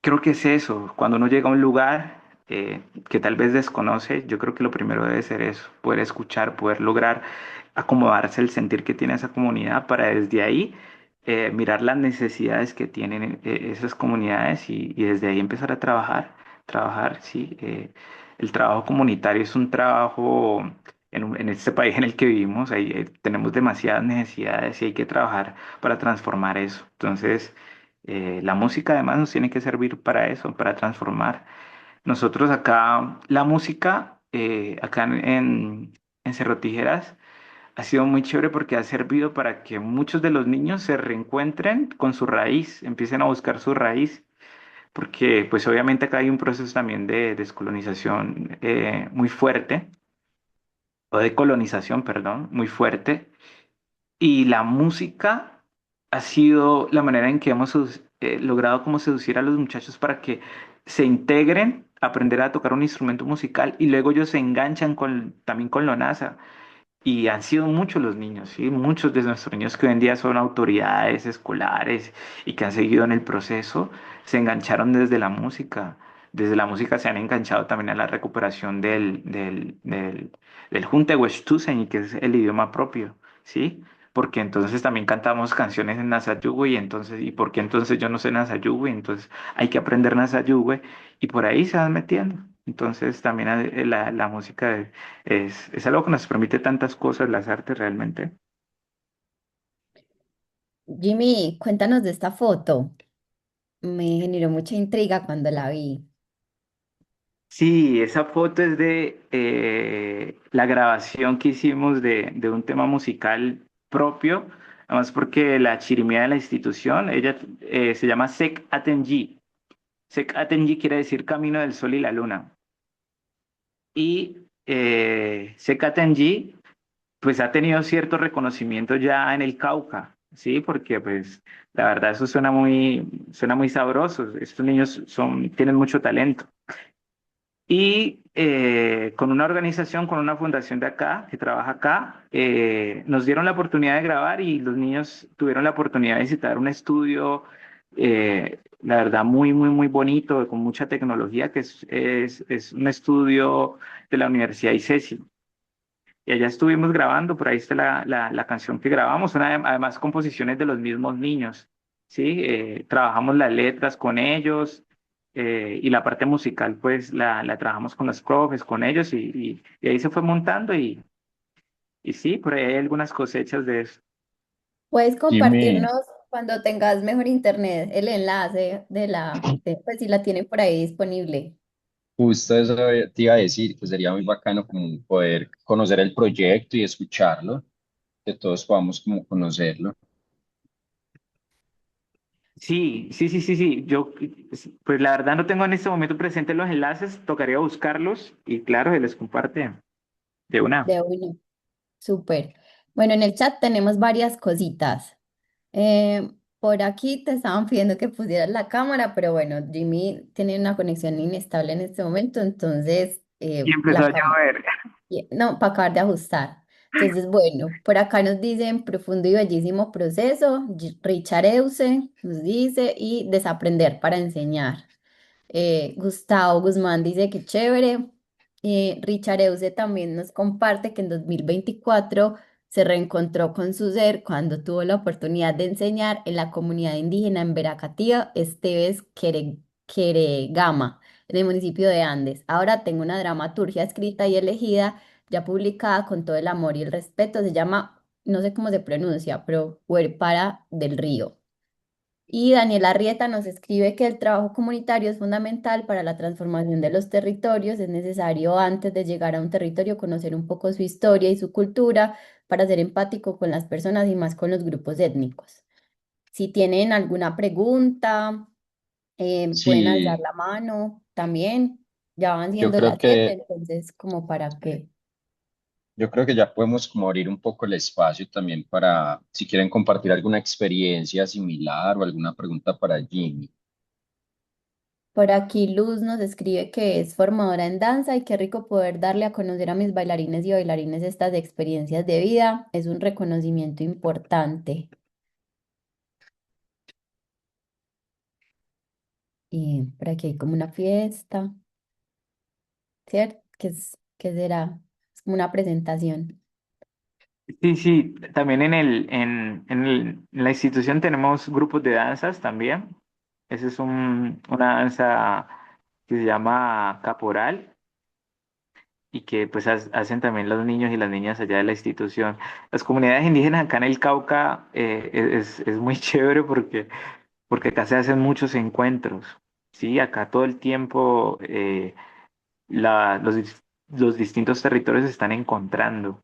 creo que es eso, cuando uno llega a un lugar que tal vez desconoce, yo creo que lo primero debe ser eso, poder escuchar, poder lograr acomodarse el sentir que tiene esa comunidad para desde ahí mirar las necesidades que tienen esas comunidades y desde ahí empezar a trabajar, sí. El trabajo comunitario es un trabajo en este país en el que vivimos, ahí, tenemos demasiadas necesidades y hay que trabajar para transformar eso. Entonces, la música además nos tiene que servir para eso, para transformar. Nosotros acá, la música, acá en Cerro Tijeras, ha sido muy chévere porque ha servido para que muchos de los niños se reencuentren con su raíz, empiecen a buscar su raíz, porque pues obviamente acá hay un proceso también de descolonización muy fuerte, o de colonización, perdón, muy fuerte. Y la música ha sido la manera en que hemos logrado como seducir a los muchachos para que se integren, aprender a tocar un instrumento musical y luego ellos se enganchan también con lo NASA. Y han sido muchos los niños, ¿sí? Muchos de nuestros niños que hoy en día son autoridades escolares y que han seguido en el proceso, se engancharon desde la música. Desde la música se han enganchado también a la recuperación del Huntehuestuseñi, que es el idioma propio, ¿sí? Porque entonces también cantamos canciones en Nasayugüe y entonces, ¿y por qué entonces yo no sé Nasayugüe? Entonces hay que aprender Nasayugüe y por ahí se van metiendo. Entonces también la música es algo que nos permite tantas cosas, las artes realmente. Jimmy, cuéntanos de esta foto. Me generó mucha intriga cuando la vi. Sí, esa foto es de la grabación que hicimos de un tema musical propio, además porque la chirimía de la institución, ella se llama Sek Atenji. Sek Atenji quiere decir Camino del Sol y la Luna. Y Sek Atenji pues ha tenido cierto reconocimiento ya en el Cauca, ¿sí? Porque pues la verdad eso suena muy sabroso. Estos niños tienen mucho talento. Y con una organización, con una fundación de acá, que trabaja acá, nos dieron la oportunidad de grabar y los niños tuvieron la oportunidad de visitar un estudio, la verdad, muy bonito, con mucha tecnología, que es un estudio de la Universidad ICESI. Y allá estuvimos grabando, por ahí está la canción que grabamos, son además composiciones de los mismos niños, ¿sí? Trabajamos las letras con ellos y la parte musical pues la trabajamos con los profes, con ellos y ahí se fue montando y sí, por ahí hay algunas cosechas de eso. Puedes Jimmy, compartirnos cuando tengas mejor internet el enlace pues si la tienen por ahí disponible. justo eso te iba a decir, que sería muy bacano como poder conocer el proyecto y escucharlo, que todos podamos como conocerlo. Sí. Yo, pues la verdad no tengo en este momento presente los enlaces, tocaría buscarlos y claro, se les comparte de una. De uno. Súper. Bueno, en el chat tenemos varias cositas. Por aquí te estaban pidiendo que pusieras la cámara, pero bueno, Jimmy tiene una conexión inestable en este momento, entonces Y empezó la a cámara. llover. No, para acabar de ajustar. Entonces, bueno, por acá nos dicen profundo y bellísimo proceso. Richard Euse nos dice y desaprender para enseñar. Gustavo Guzmán dice que chévere. Richard Euse también nos comparte que en 2024 se reencontró con su ser cuando tuvo la oportunidad de enseñar en la comunidad indígena en Veracatío, Esteves Queregama, en el municipio de Andes. Ahora tengo una dramaturgia escrita y elegida, ya publicada con todo el amor y el respeto. Se llama, no sé cómo se pronuncia, pero Huerpara del Río. Y Daniela Arrieta nos escribe que el trabajo comunitario es fundamental para la transformación de los territorios. Es necesario antes de llegar a un territorio conocer un poco su historia y su cultura para ser empático con las personas y más con los grupos étnicos. Si tienen alguna pregunta, pueden alzar Sí, la mano también. Ya van yo siendo creo las 7, que, entonces como para que... yo creo que ya podemos como abrir un poco el espacio también para, si quieren compartir alguna experiencia similar o alguna pregunta para Jimmy. Por aquí Luz nos escribe que es formadora en danza y qué rico poder darle a conocer a mis bailarines y bailarines estas experiencias de vida. Es un reconocimiento importante. Y por aquí hay como una fiesta, ¿cierto? ¿Qué será? Es como una presentación. Sí, también en la institución tenemos grupos de danzas también. Esa es una danza que se llama caporal y que pues hacen también los niños y las niñas allá de la institución. Las comunidades indígenas acá en el Cauca es muy chévere porque acá se hacen muchos encuentros. Sí, acá todo el tiempo los distintos territorios se están encontrando.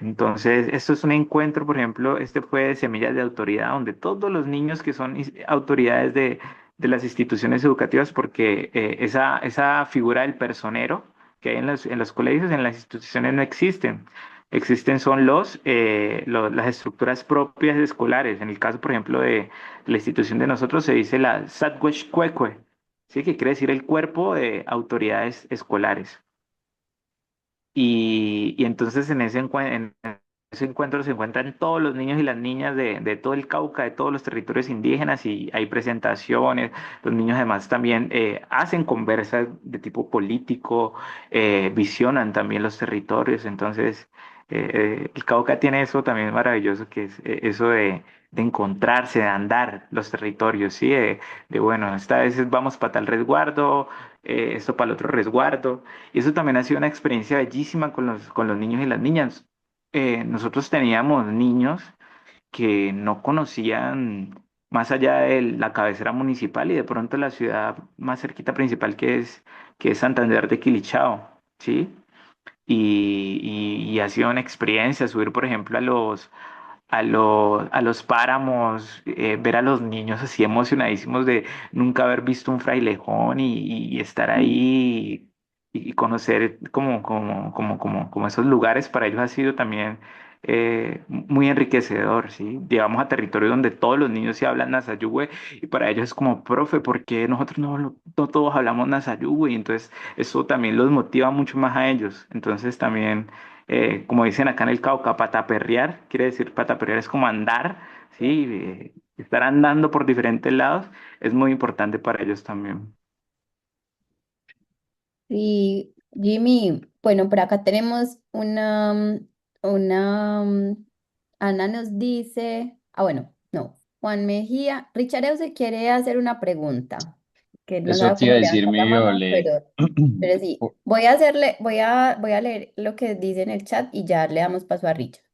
Entonces, esto es un encuentro, por ejemplo, este fue de Semillas de Autoridad, donde todos los niños que son autoridades de las instituciones educativas, porque esa figura del personero que hay en los colegios, en las instituciones no existen. Existen son las estructuras propias escolares. En el caso, por ejemplo, de la institución de nosotros se dice la Satwech ¿sí? Que quiere decir el cuerpo de autoridades escolares. Y entonces en ese encuentro se encuentran todos los niños y las niñas de todo el Cauca, de todos los territorios indígenas y hay presentaciones. Los niños además también hacen conversas de tipo político, visionan también los territorios. Entonces, el Cauca tiene eso también maravilloso, que es eso de encontrarse, de andar los territorios, ¿sí? Bueno, esta vez vamos para tal resguardo, esto para el otro resguardo. Y eso también ha sido una experiencia bellísima con los niños y las niñas. Nosotros teníamos niños que no conocían más allá de la cabecera municipal y de pronto la ciudad más cerquita principal que es que es Santander de Quilichao, ¿sí? Y ha sido una experiencia subir, por ejemplo, a los páramos, ver a los niños así emocionadísimos de nunca haber visto un frailejón y estar ahí y conocer como esos lugares para ellos ha sido también muy enriquecedor, ¿sí? Llegamos a territorio donde todos los niños sí hablan Nasayugüe y para ellos es como, profe, ¿por qué nosotros no todos hablamos Nasayugüe? Y entonces eso también los motiva mucho más a ellos. Entonces también como dicen acá en el Cauca, pataperrear, quiere decir pataperrear es como andar, ¿sí? Estar andando por diferentes lados es muy importante para ellos también. Y Jimmy, bueno, por acá tenemos Ana nos dice, bueno, no, Juan Mejía, Richard se quiere hacer una pregunta, que no Eso sabe te iba cómo a le va a decir, hacer la mi mano, Viole. pero sí, voy a leer lo que dice en el chat y ya le damos paso a Richard.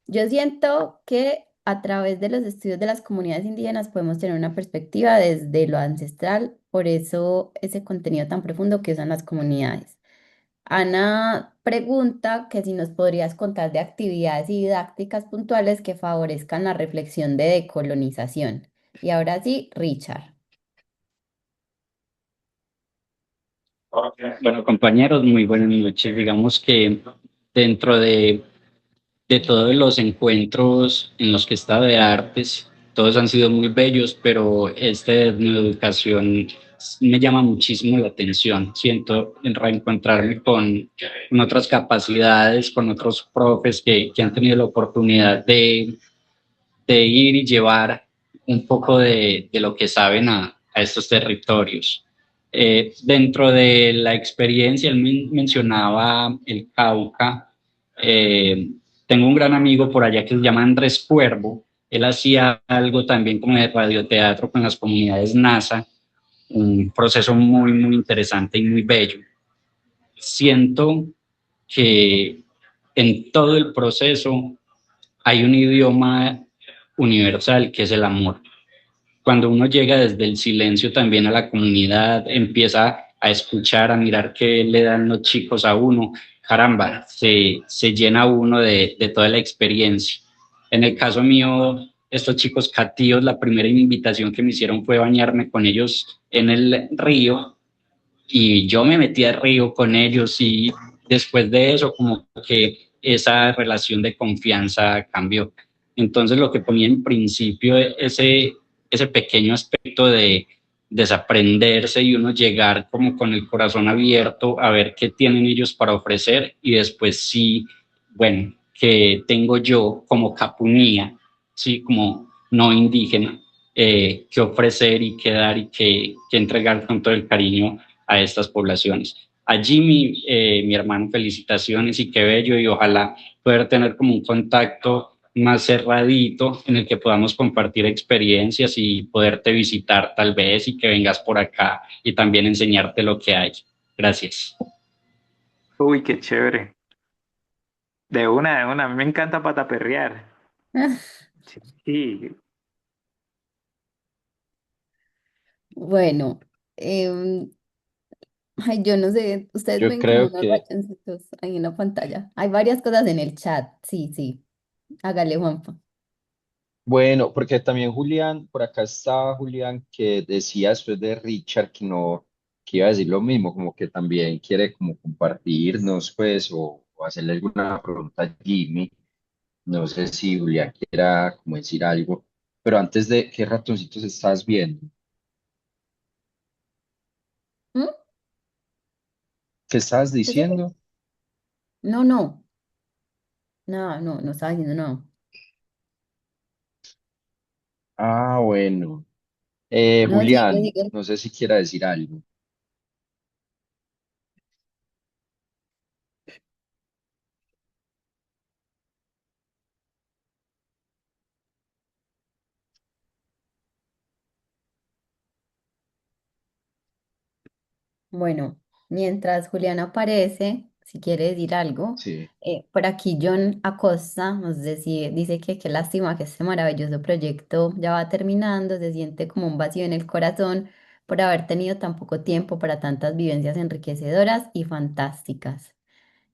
Yo siento que a través de los estudios de las comunidades indígenas podemos tener una perspectiva desde lo ancestral, por eso ese contenido tan profundo que usan las comunidades. Ana pregunta que si nos podrías contar de actividades y didácticas puntuales que favorezcan la reflexión de decolonización. Y ahora sí, Richard. Bueno, compañeros, muy buenas noches. Digamos que dentro de todos los encuentros en los que he estado de artes, todos han sido muy bellos, pero este de educación me llama muchísimo la atención. Siento en reencontrarme con otras capacidades, con otros profes que han tenido la oportunidad de ir y llevar un poco de lo que saben a estos territorios. Dentro de la experiencia, él mencionaba el Cauca. Tengo un gran amigo por allá que se llama Andrés Cuervo. Él hacía algo también como de radioteatro con las comunidades NASA, un proceso muy, muy interesante y muy bello. Siento que en todo el proceso hay un idioma universal que es el amor. Cuando uno llega desde el silencio también a la comunidad, empieza a escuchar, a mirar qué le dan los chicos a uno, caramba, se llena uno de toda la experiencia. En el caso mío, estos chicos catíos, la primera invitación que me hicieron fue bañarme con ellos en el río y yo me metí al río con ellos y después de eso como que esa relación de confianza cambió. Entonces lo que ponía en principio ese pequeño aspecto de desaprenderse y uno llegar como con el corazón abierto a ver qué tienen ellos para ofrecer y después sí, bueno, que tengo yo como capunía, sí, como no indígena, que ofrecer y que dar y que entregar con todo el cariño a estas poblaciones. A Jimmy, mi hermano, felicitaciones y qué bello y ojalá poder tener como un contacto más cerradito en el que podamos compartir experiencias y poderte visitar tal vez y que vengas por acá y también enseñarte lo que hay. Gracias. Uy, qué chévere. De una, a mí me encanta pataperrear. Sí, Bueno, em, ay, yo no sé, ustedes Yo ven como creo unos que, rayoncitos ahí en la pantalla. Hay varias cosas en el chat, sí, sí. Hágale, Juanpa. bueno, porque también Julián, por acá estaba Julián que decía después de Richard que no, que iba a decir lo mismo, como que también quiere como compartirnos, pues, o hacerle alguna pregunta a Jimmy. No sé si Julián quiera como decir algo, pero antes de, ¿qué ratoncitos estás viendo? ¿Mm? ¿Qué estabas ¿Qué se ve? diciendo? No, no, no, no, no estaba diciendo no. Ah, bueno. No, sigue, Julián, sigue. no sé si quiera decir algo. Bueno, mientras Juliana aparece, si quiere decir algo, Sí. por aquí John Acosta dice que qué lástima que este maravilloso proyecto ya va terminando, se siente como un vacío en el corazón por haber tenido tan poco tiempo para tantas vivencias enriquecedoras y fantásticas.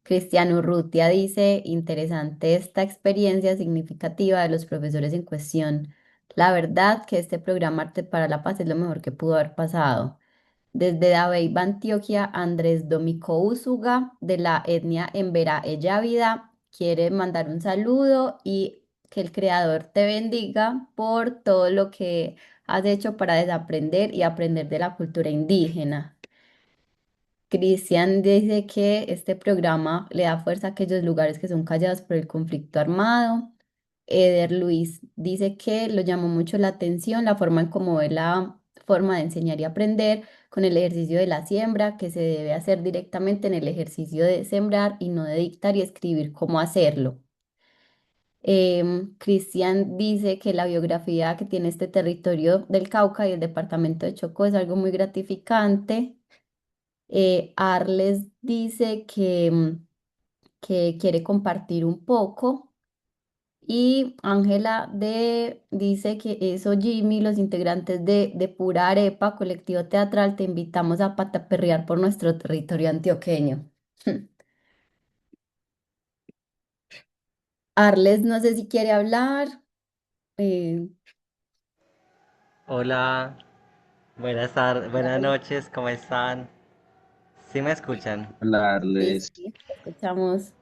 Cristiano Urrutia dice, interesante esta experiencia significativa de los profesores en cuestión. La verdad que este programa Arte para la Paz es lo mejor que pudo haber pasado. Desde Dabeiba, Antioquia, Andrés Domico Úsuga, de la etnia Emberá Eyávida, quiere mandar un saludo y que el Creador te bendiga por todo lo que has hecho para desaprender y aprender de la cultura indígena. Cristian dice que este programa le da fuerza a aquellos lugares que son callados por el conflicto armado. Eder Luis dice que lo llamó mucho la atención la forma en cómo ve la forma de enseñar y aprender con el ejercicio de la siembra, que se debe hacer directamente en el ejercicio de sembrar y no de dictar y escribir cómo hacerlo. Cristian dice que la biografía que tiene este territorio del Cauca y el departamento de Chocó es algo muy gratificante. Arles dice que quiere compartir un poco y Ángela dice que eso, Jimmy, los integrantes de Pura Arepa, colectivo teatral, te invitamos a pataperrear por nuestro territorio antioqueño. Arles, no sé si quiere hablar. eh, Hola, buenas tardes, buenas Hola. noches, ¿cómo están? ¿Sí me escuchan? Sí, Hablarles. sí, te escuchamos.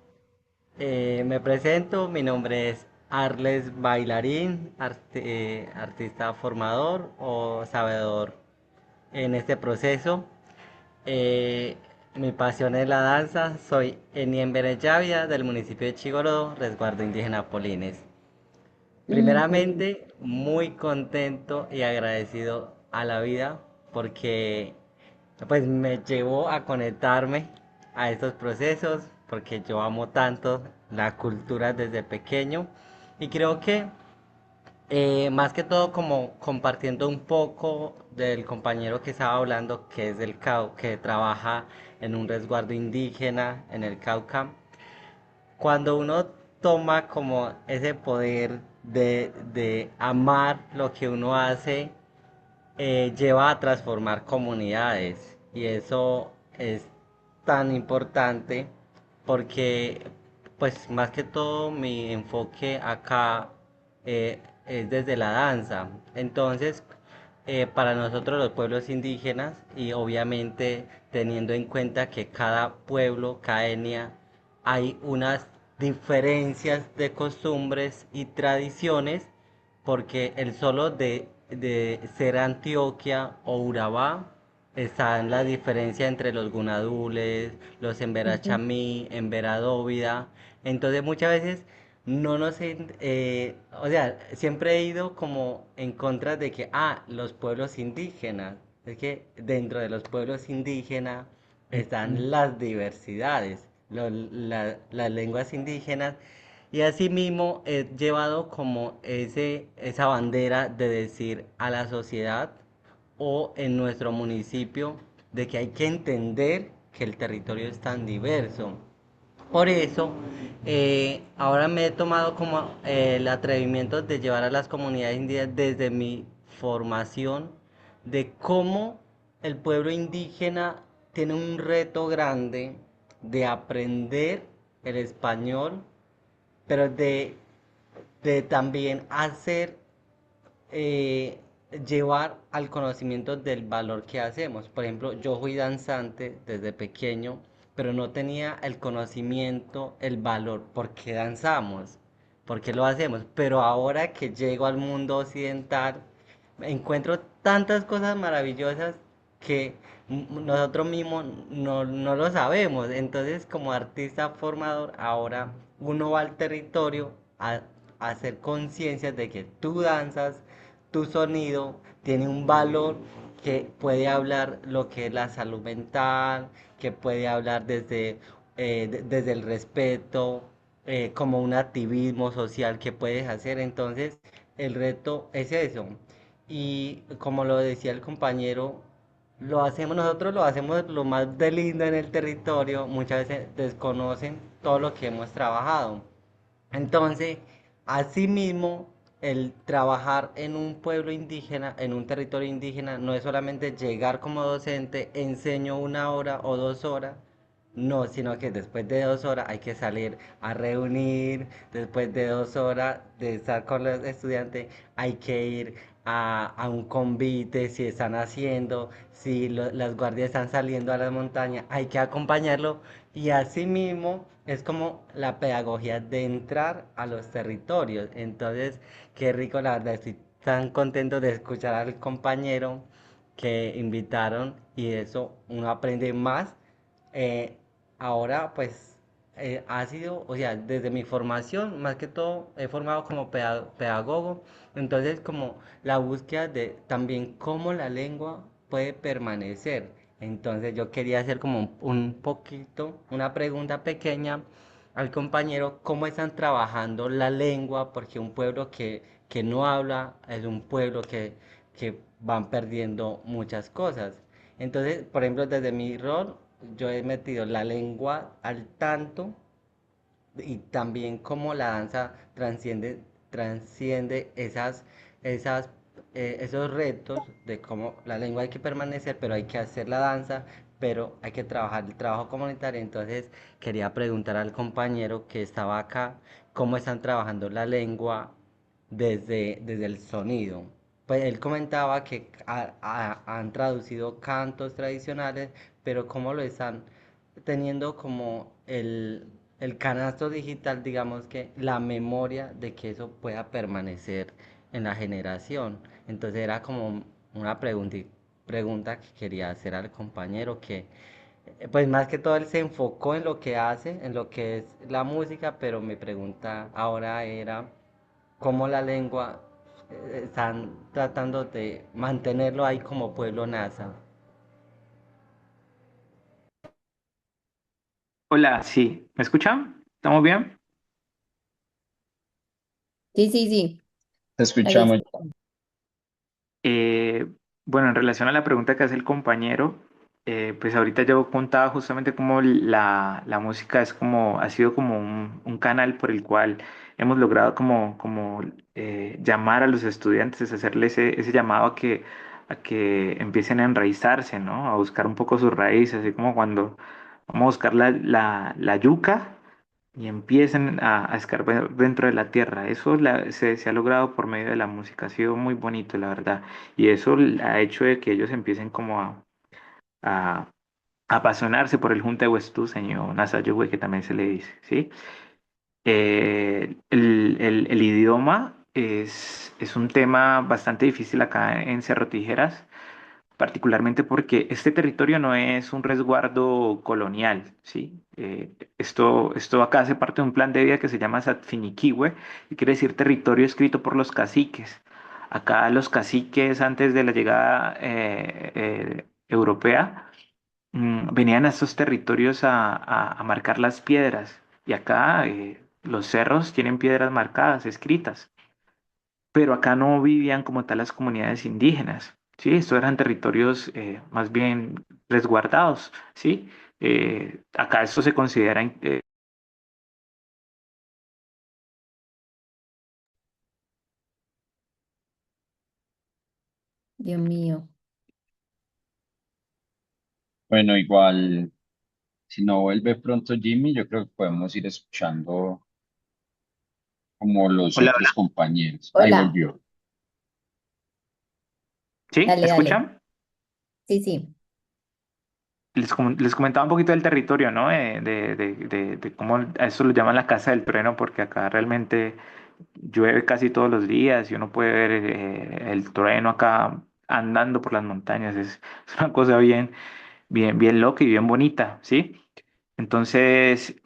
Me presento, mi nombre es Arles Bailarín, artista formador o sabedor en este proceso. Eh, Mi pasión es la danza, soy Enien Bereyavia del municipio de Chigoró, resguardo indígena Polines. Ujú. Primeramente, muy contento y agradecido a la vida porque pues me llevó a conectarme a estos procesos porque yo amo tanto la cultura desde pequeño y creo que más que todo como compartiendo un poco del compañero que estaba hablando que es del Cauca, que trabaja en un resguardo indígena en el Cauca, cuando uno toma como ese poder de amar lo que uno hace, lleva a transformar comunidades y eso es tan importante porque pues más que todo mi enfoque acá es desde la danza. Entonces, para nosotros los pueblos indígenas y obviamente teniendo en cuenta que cada pueblo, cada etnia, hay unas diferencias de costumbres y tradiciones porque el solo de ser Antioquia o Urabá está en la diferencia entre los gunadules, los Ujú. emberachamí, emberadóvida. Entonces muchas veces no nos... o sea, siempre he ido como en contra de que, los pueblos indígenas, es que dentro de los pueblos indígenas Ujú. están las diversidades, las lenguas indígenas y asimismo he llevado como esa bandera de decir a la sociedad o en nuestro municipio de que hay que entender que el territorio es tan diverso. Por eso, ahora me he tomado como el atrevimiento de llevar a las comunidades indígenas desde mi formación de cómo el pueblo indígena tiene un reto grande de aprender el español, pero de también hacer eh, llevar al conocimiento del valor que hacemos. Por ejemplo, yo fui danzante desde pequeño, pero no tenía el conocimiento, el valor, por qué danzamos, por qué lo hacemos. Pero ahora que llego al mundo occidental, encuentro tantas cosas maravillosas que nosotros mismos no lo sabemos. Entonces, como artista formador, ahora uno va al territorio a hacer conciencia de que tú danzas, tu sonido tiene un valor que puede hablar lo que es la salud mental, que puede hablar desde el respeto, como un activismo social que puedes hacer. Entonces, el reto es eso. Y como lo decía el compañero, nosotros lo hacemos lo más de lindo en el territorio, muchas veces desconocen todo lo que hemos trabajado. Entonces, asimismo, el trabajar en un pueblo indígena, en un territorio indígena, no es solamente llegar como docente, enseño 1 hora o 2 horas, no, sino que después de 2 horas hay que salir a reunir, después de 2 horas de estar con los estudiantes hay que ir a un convite, si están haciendo, si las guardias están saliendo a las montañas, hay que acompañarlo y así mismo es como la pedagogía de entrar a los territorios. Entonces, qué rico, la verdad, estoy tan contento de escuchar al compañero que invitaron y eso uno aprende más. Eh, Ahora, pues, ha sido, o sea, desde mi formación, más que todo, he formado como pedagogo, entonces como la búsqueda de también cómo la lengua puede permanecer. Entonces yo quería hacer como un poquito, una pregunta pequeña al compañero, cómo están trabajando la lengua, porque un pueblo que no habla es un pueblo que van perdiendo muchas cosas. Entonces, por ejemplo, desde mi rol, yo he metido la lengua al tanto y también cómo la danza transciende esos retos de cómo la lengua hay que permanecer, pero hay que hacer la danza, pero hay que trabajar el trabajo comunitario. Entonces, quería preguntar al compañero que estaba acá, cómo están trabajando la lengua desde el sonido. Pues él comentaba que han traducido cantos tradicionales, pero cómo lo están teniendo como el canasto digital, digamos que la memoria de que eso pueda permanecer en la generación. Entonces era como una pregunta que quería hacer al compañero que, pues más que todo él se enfocó en lo que hace, en lo que es la música, pero mi pregunta ahora era cómo la lengua están tratando de mantenerlo ahí como pueblo NASA. Hola, sí, ¿me escuchan? ¿Estamos bien? Sí, sí, sí, Te ahí escuchamos. está. Eh, bueno, en relación a la pregunta que hace el compañero, pues ahorita yo contaba justamente cómo la música es como, ha sido como un canal por el cual hemos logrado como llamar a los estudiantes, hacerles ese llamado a que empiecen a enraizarse, ¿no? A buscar un poco sus raíces, así como cuando vamos a buscar la yuca y empiecen a escarbar dentro de la tierra. Eso se ha logrado por medio de la música, ha sido muy bonito, la verdad. Y eso ha hecho de que ellos empiecen como a apasionarse por el Junta Huestuseño, Nasayugüe, que también se le dice, ¿sí? El idioma es un tema bastante difícil acá en Cerro Tijeras, particularmente porque este territorio no es un resguardo colonial, ¿sí? Esto acá hace parte de un plan de vida que se llama Satfiniquihue, y quiere decir territorio escrito por los caciques. Acá los caciques, antes de la llegada europea, venían a estos territorios a marcar las piedras, y acá los cerros tienen piedras marcadas, escritas, pero acá no vivían como tal las comunidades indígenas, ¿sí? Estos eran territorios más bien resguardados, ¿sí? Acá esto se considera, Dios mío. Bueno, igual, si no vuelve pronto Jimmy, yo creo que podemos ir escuchando como los hola, otros hola, compañeros. Ahí Hola, volvió. ¿sí? ¿Me dale, dale. escuchan? Sí, sí. Les comentaba un poquito del territorio, ¿no? De cómo a eso lo llaman la casa del trueno, porque acá realmente llueve casi todos los días y uno puede ver el trueno acá andando por las montañas. Es una cosa bien, bien, bien loca y bien bonita, ¿sí? Entonces,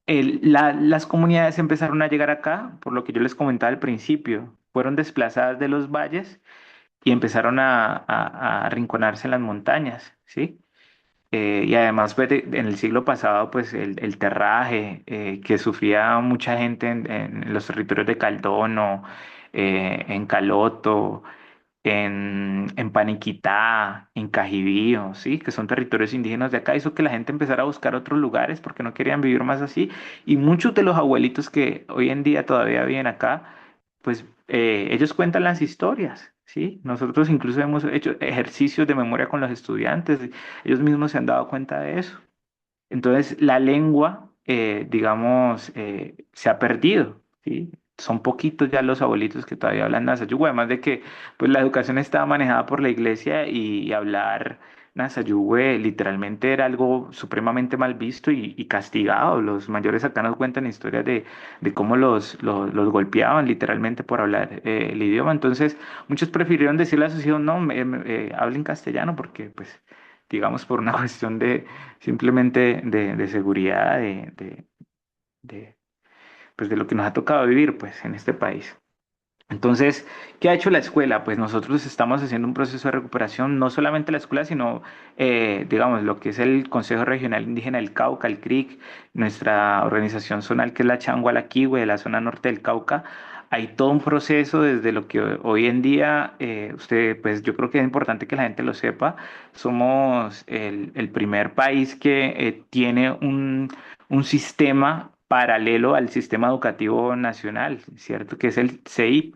las comunidades empezaron a llegar acá, por lo que yo les comentaba al principio, fueron desplazadas de los valles y empezaron a arrinconarse en las montañas, ¿sí? Y además, pues, en el siglo pasado, pues el terraje que sufría mucha gente en los territorios de Caldono, en Caloto, en Paniquitá, en Cajibío, ¿sí? Que son territorios indígenas de acá, hizo que la gente empezara a buscar otros lugares porque no querían vivir más así. Y muchos de los abuelitos que hoy en día todavía viven acá, pues ellos cuentan las historias, ¿sí? Nosotros incluso hemos hecho ejercicios de memoria con los estudiantes, ellos mismos se han dado cuenta de eso. Entonces, la lengua, digamos, se ha perdido, ¿sí? Son poquitos ya los abuelitos que todavía hablan Nasayugua, además de que pues, la educación estaba manejada por la iglesia y hablar Nasayugüe literalmente era algo supremamente mal visto y castigado. Los mayores acá nos cuentan historias de cómo los golpeaban literalmente por hablar el idioma. Entonces, muchos prefirieron decirle a sus hijos, no, hablen castellano porque, pues, digamos, por una cuestión de simplemente de seguridad, de, pues de lo que nos ha tocado vivir pues en este país. Entonces, ¿qué ha hecho la escuela? Pues nosotros estamos haciendo un proceso de recuperación, no solamente la escuela, sino, digamos, lo que es el Consejo Regional Indígena del Cauca, el CRIC, nuestra organización zonal que es la Changua, la Quihue, de la zona norte del Cauca. Hay todo un proceso desde lo que hoy en día, usted, pues yo creo que es importante que la gente lo sepa, somos el primer país que tiene un sistema paralelo al sistema educativo nacional, ¿cierto? Que es el CEIP,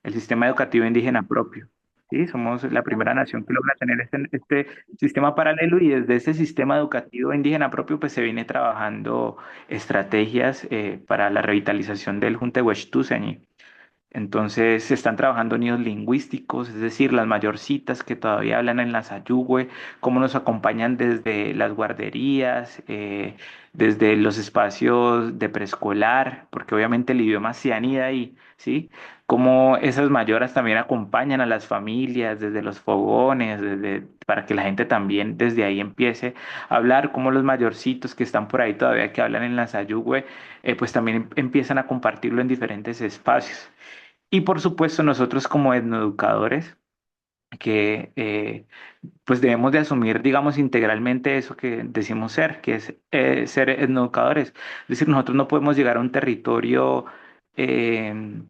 el Sistema Educativo Indígena Propio. Sí, somos la primera nación que logra tener este sistema paralelo y desde ese sistema educativo indígena propio pues se viene trabajando estrategias para la revitalización del Junte Huechtuseñi. Entonces se están trabajando nidos lingüísticos, es decir, las mayorcitas que todavía hablan en la Sayugüe, cómo nos acompañan desde las guarderías, desde los espacios de preescolar, porque obviamente el idioma se anida ahí, ¿sí? Cómo esas mayoras también acompañan a las familias desde los fogones, para que la gente también desde ahí empiece a hablar, cómo los mayorcitos que están por ahí todavía que hablan en la Sayugüe, pues también empiezan a compartirlo en diferentes espacios. Y por supuesto nosotros como etnoeducadores, que pues debemos de asumir, digamos, integralmente eso que decimos ser, que es ser etnoeducadores. Es decir, nosotros no podemos llegar a un territorio eh,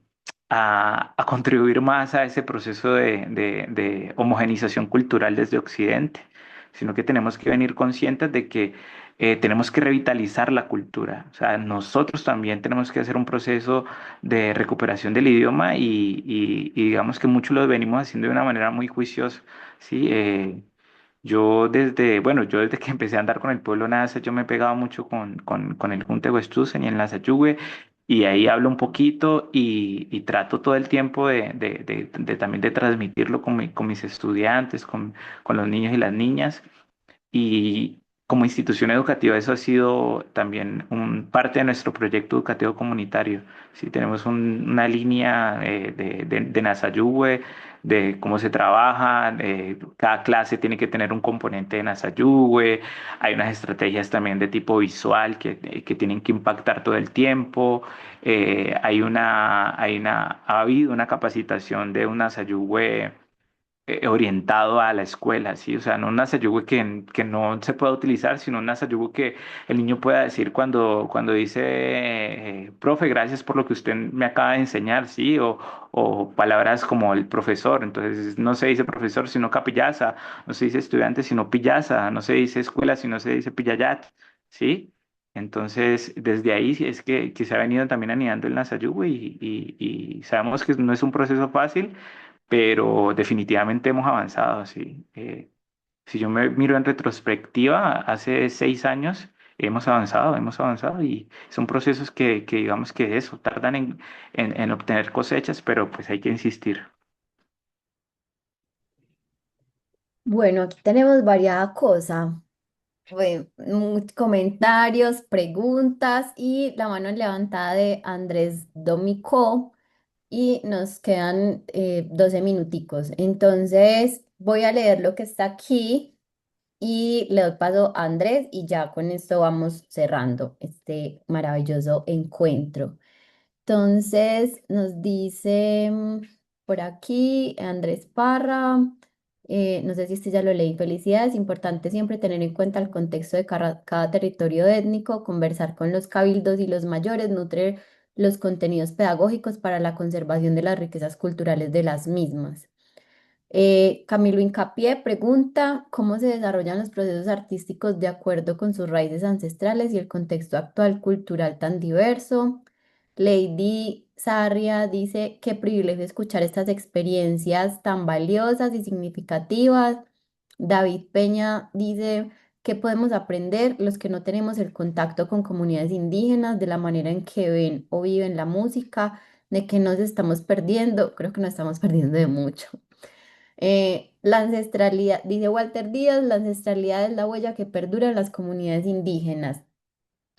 a contribuir más a ese proceso de homogenización cultural desde Occidente, sino que tenemos que venir conscientes de que tenemos que revitalizar la cultura. O sea, nosotros también tenemos que hacer un proceso de recuperación del idioma y digamos que muchos lo venimos haciendo de una manera muy juiciosa. Sí, yo desde que empecé a andar con el pueblo Nasa, yo me he pegado mucho con el Junte Huestusen y en la Sayugüe, y ahí hablo un poquito y trato todo el tiempo también de transmitirlo con mis estudiantes, con los niños y las niñas. Y como institución educativa, eso ha sido también parte de nuestro proyecto educativo comunitario. Sí, tenemos una línea de Nasayugüe, de cómo se trabaja, cada clase tiene que tener un componente de Nasayugüe, hay unas estrategias también de tipo visual que tienen que impactar todo el tiempo, ha habido una capacitación de un Nasayugüe orientado a la escuela, ¿sí? O sea, no un Nasayugo que no se pueda utilizar, sino un Nasayugo que el niño pueda decir cuando dice, profe, gracias por lo que usted me acaba de enseñar, ¿sí? O palabras como el profesor, entonces no se dice profesor, sino capillaza, no se dice estudiante, sino pillaza, no se dice escuela, sino se dice pillayat, ¿sí? Entonces, desde ahí sí es que se ha venido también anidando el Nasayugo y sabemos que no es un proceso fácil, pero definitivamente hemos avanzado, sí. Si yo me miro en retrospectiva, hace 6 años hemos avanzado y son procesos que digamos que eso, tardan en obtener cosechas, pero pues hay que insistir. Bueno, aquí tenemos variada cosa. Comentarios, preguntas y la mano levantada de Andrés Domicó y nos quedan 12 minuticos. Entonces voy a leer lo que está aquí y le doy paso a Andrés y ya con esto vamos cerrando este maravilloso encuentro. Entonces nos dice por aquí Andrés Parra, no sé si este ya lo leí, felicidades, importante siempre tener en cuenta el contexto de cada territorio étnico, conversar con los cabildos y los mayores, nutrir los contenidos pedagógicos para la conservación de las riquezas culturales de las mismas. Camilo Hincapié pregunta cómo se desarrollan los procesos artísticos de acuerdo con sus raíces ancestrales y el contexto actual cultural tan diverso. Lady Sarria dice qué privilegio escuchar estas experiencias tan valiosas y significativas. David Peña dice que podemos aprender los que no tenemos el contacto con comunidades indígenas de la manera en que ven o viven la música, de que nos estamos perdiendo. Creo que nos estamos perdiendo de mucho. La ancestralidad, dice Walter Díaz, la ancestralidad es la huella que perdura en las comunidades indígenas.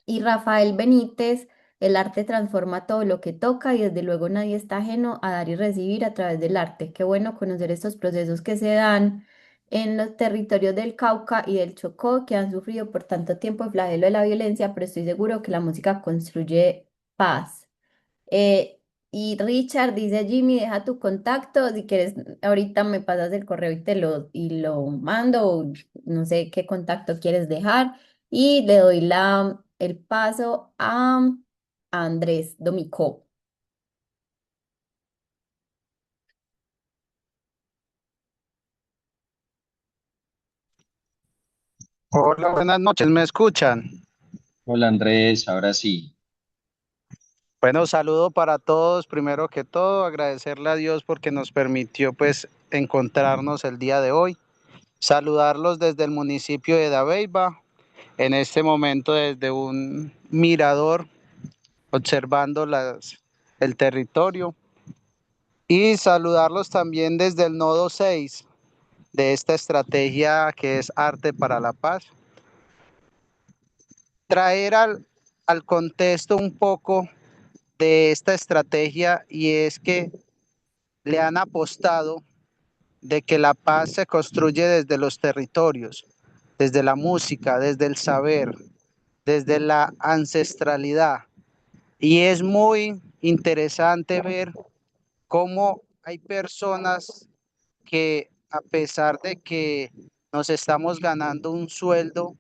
Y Rafael Benítez, el arte transforma todo lo que toca y desde luego nadie está ajeno a dar y recibir a través del arte. Qué bueno conocer estos procesos que se dan en los territorios del Cauca y del Chocó que han sufrido por tanto tiempo el flagelo de la violencia, pero estoy seguro que la música construye paz. Eh, y Richard dice, Jimmy, deja tu contacto, si quieres, ahorita me pasas el correo y lo mando, o no sé qué contacto quieres dejar, y le doy el paso a Andrés Domicó. Hola, buenas noches, ¿me escuchan? Hola Andrés, ahora sí. Bueno, saludo para todos. Primero que todo, agradecerle a Dios porque nos permitió pues encontrarnos el día de hoy. Saludarlos desde el municipio de Dabeiba, en este momento desde un mirador, observando el territorio. Y saludarlos también desde el nodo 6 de esta estrategia que es Arte para la Paz. Traer al contexto un poco de esta estrategia y es que le han apostado de que la paz se construye desde los territorios, desde la música, desde el saber, desde la ancestralidad. Y es muy interesante ver cómo hay personas que a pesar de que nos estamos ganando un sueldo,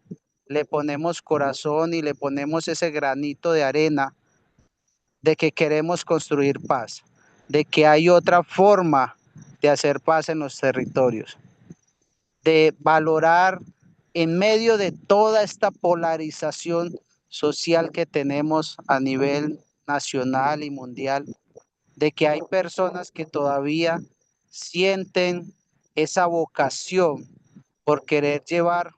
le ponemos corazón y le ponemos ese granito de arena de que queremos construir paz, de que hay otra forma de hacer paz en los territorios, de valorar en medio de toda esta polarización social que tenemos a nivel nacional y mundial, de que hay personas que todavía sienten esa vocación por querer llevar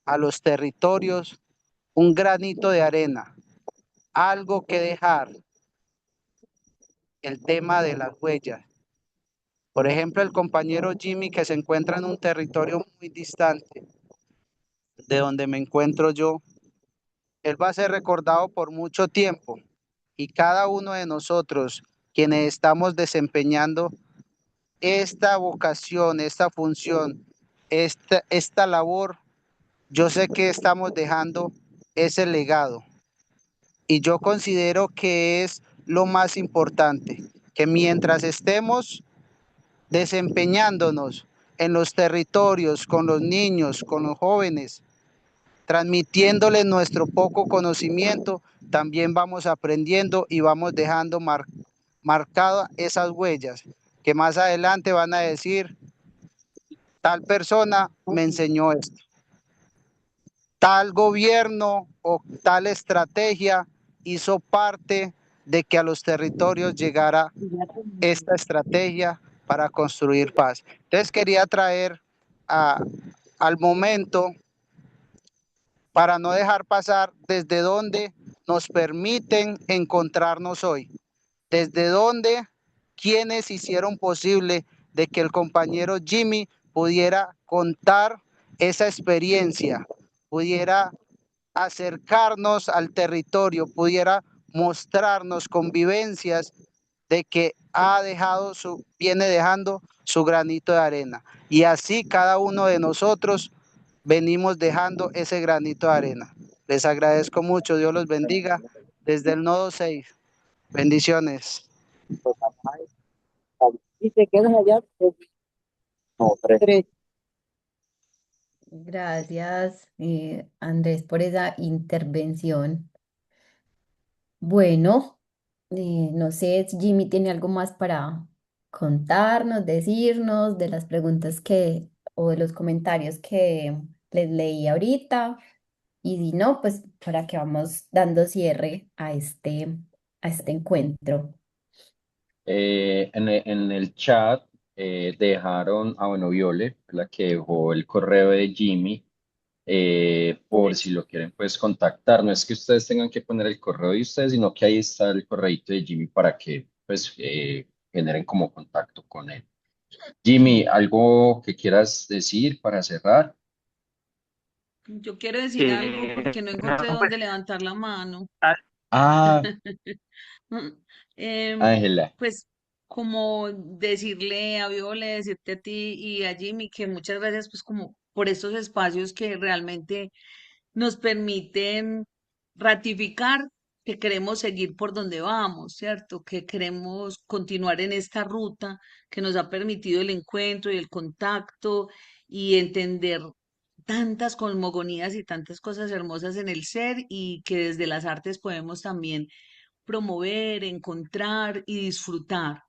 a los territorios un granito de arena, algo que dejar, el tema de las huellas. Por ejemplo, el compañero Jimmy que se encuentra en un territorio muy distante de donde me encuentro yo, él va a ser recordado por mucho tiempo y cada uno de nosotros quienes estamos desempeñando esta vocación, esta función, esta labor, yo sé que estamos dejando ese legado y yo considero que es lo más importante, que mientras estemos desempeñándonos en los territorios, con los niños, con los jóvenes, transmitiéndoles nuestro poco conocimiento, también vamos aprendiendo y vamos dejando marcadas esas huellas que más adelante van a decir, tal persona me enseñó esto, tal gobierno o tal estrategia hizo parte de que a los territorios llegara esta estrategia para construir paz. Entonces quería traer a, al momento para no dejar pasar desde donde nos permiten encontrarnos hoy, desde donde quienes hicieron posible de que el compañero Jimmy pudiera contar esa experiencia, pudiera acercarnos al territorio, pudiera mostrarnos convivencias de que viene dejando su granito de arena. Y así cada uno de nosotros venimos dejando ese granito de arena. Les agradezco mucho, Dios los bendiga. Desde el nodo 6. Bendiciones. Y te quedas allá. No, tres. Gracias, Andrés, por esa intervención. Bueno, no sé si Jimmy tiene algo más para contarnos, decirnos de las preguntas o de los comentarios que les leí ahorita. Y si no, pues para que vamos dando cierre a este encuentro. En el chat dejaron, bueno, Viole, la que dejó el correo de Jimmy, por si lo quieren pues contactar. No es que ustedes tengan que poner el correo de ustedes, sino que ahí está el correito de Jimmy para que pues generen como contacto con él. Jimmy, ¿algo que quieras decir para cerrar? Yo quiero decir algo porque no No, encontré pues, dónde levantar la mano. Ah, Em, Ángela. pues como decirle a Viole, decirte a ti y a Jimmy que muchas gracias pues como por estos espacios que realmente nos permiten ratificar que queremos seguir por donde vamos, ¿cierto? Que queremos continuar en esta ruta que nos ha permitido el encuentro y el contacto y entender tantas cosmogonías y tantas cosas hermosas en el ser y que desde las artes podemos también promover, encontrar y disfrutar.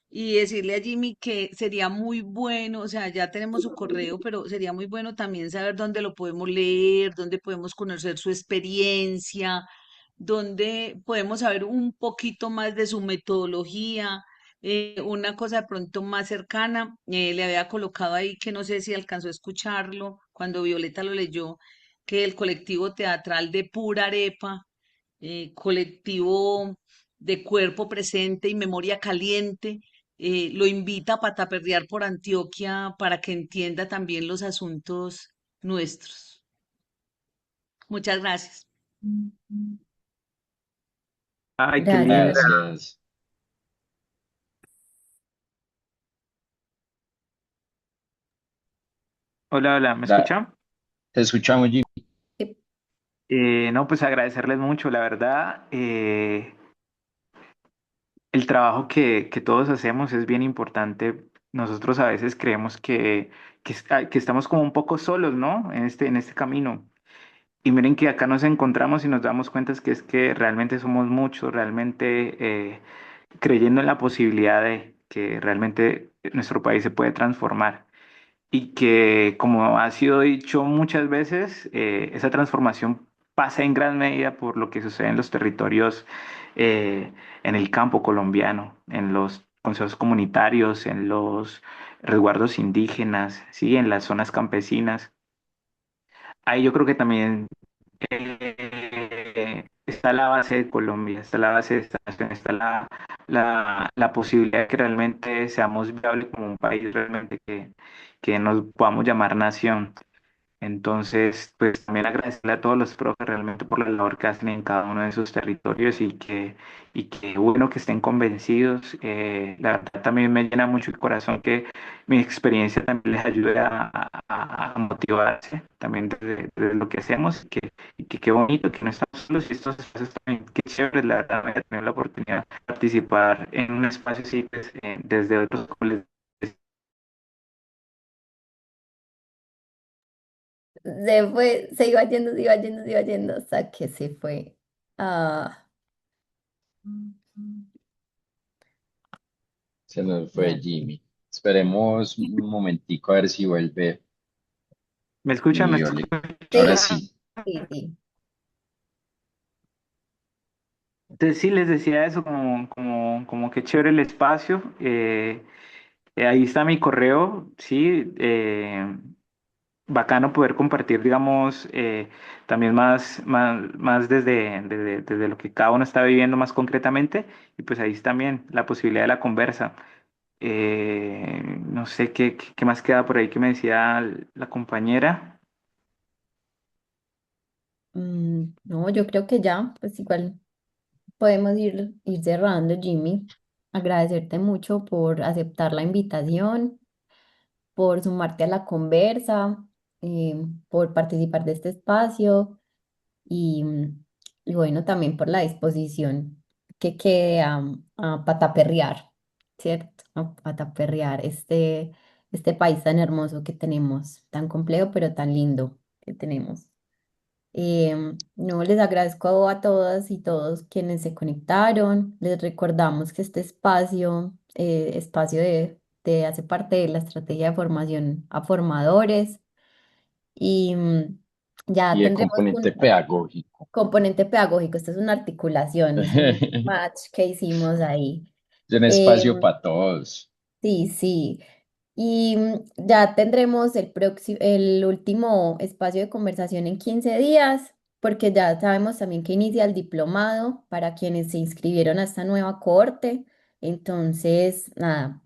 Y decirle a Jimmy que sería muy bueno, o sea, ya tenemos su correo, pero sería muy bueno también saber dónde lo podemos leer, dónde podemos conocer su experiencia, dónde podemos saber un poquito más de su metodología. Una cosa de pronto más cercana, le había colocado ahí que no sé si alcanzó a escucharlo cuando Violeta lo leyó, que el colectivo teatral de Pura Arepa, colectivo de cuerpo presente y memoria caliente, lo invita a pataperrear por Antioquia para que entienda también los asuntos nuestros. Muchas gracias. ay, qué linda. Gracias. Gracias. Hola, hola, ¿me Da- escuchan? Te escuchamos, Jimmy. Sí. No, pues agradecerles mucho, la verdad. El trabajo que todos hacemos es bien importante. Nosotros a veces creemos que estamos como un poco solos, ¿no? En este camino. Y miren que acá nos encontramos y nos damos cuenta es que realmente somos muchos, realmente creyendo en la posibilidad de que realmente nuestro país se puede transformar y que, como ha sido dicho muchas veces, esa transformación pasa en gran medida por lo que sucede en los territorios, en el campo colombiano, en los consejos comunitarios, en los resguardos indígenas, ¿sí? En las zonas campesinas. Ahí yo creo que también está la base de Colombia, está la base de esta nación, está la posibilidad de que realmente seamos viables como un país, realmente que nos podamos llamar nación. Entonces, pues también agradecerle a todos los profes realmente por la labor que hacen en cada uno de sus territorios y que bueno que estén convencidos. La verdad también me llena mucho el corazón que mi experiencia también les ayude a motivarse también desde lo que hacemos y que qué bonito que no estamos solos y estos espacios también, qué chévere, la verdad, me tener la oportunidad de participar en un espacio así pues, desde otros colegios. Se fue, se iba yendo, se iba yendo, se iba yendo hasta que se fue. Ah, Se nos fue bueno. Jimmy. Esperemos un momentico a ver si vuelve ¿Me escuchan? mi ¿Me Viole. escuchan? Ahora Sí, sí. sí, sí. Entonces sí les decía eso, como que chévere el espacio. Ahí está mi correo, sí. Bacano poder compartir, digamos, también más desde lo que cada uno está viviendo más concretamente. Y pues ahí está también la posibilidad de la conversa. No sé qué más queda por ahí que me decía la compañera. No, yo creo que ya, pues igual podemos ir cerrando, Jimmy. Agradecerte mucho por aceptar la invitación, por sumarte a la conversa, por participar de este espacio y, y bueno, también por la disposición que quede a pataperrear, ¿cierto? A pataperrear este país tan hermoso que tenemos, tan complejo pero tan lindo que tenemos. No, les agradezco a todas y todos quienes se conectaron. Les recordamos que este espacio, hace parte de la estrategia de formación a formadores y ya Y de tendremos componente un pedagógico. componente pedagógico. Esto es una articulación, es un match que hicimos ahí. Es un espacio Em, para todos. Sí, sí. Y ya tendremos el último espacio de conversación en 15 días, porque ya sabemos también que inicia el diplomado para quienes se inscribieron a esta nueva cohorte. Entonces, nada,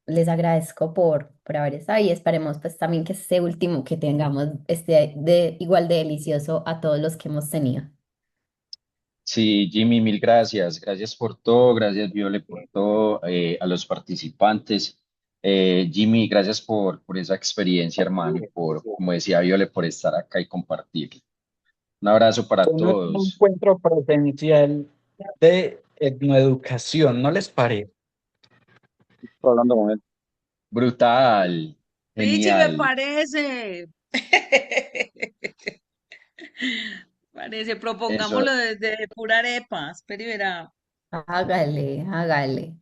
les agradezco por haber estado y esperemos pues también que este último que tengamos esté igual de delicioso a todos los que hemos tenido. Sí, Jimmy, mil gracias. Gracias por todo. Gracias, Viole, por todo. A los participantes. Jimmy, gracias por esa experiencia, hermano, y por, como decía Viole, por estar acá y compartir. Un abrazo para Fue nuestro todos. encuentro presencial de etnoeducación, ¿no les parece? Estoy hablando con él. Brutal. Richie, me Genial. parece. Parece, propongámoslo Eso. desde pura arepa. Espera y verá. Hágale, hágale.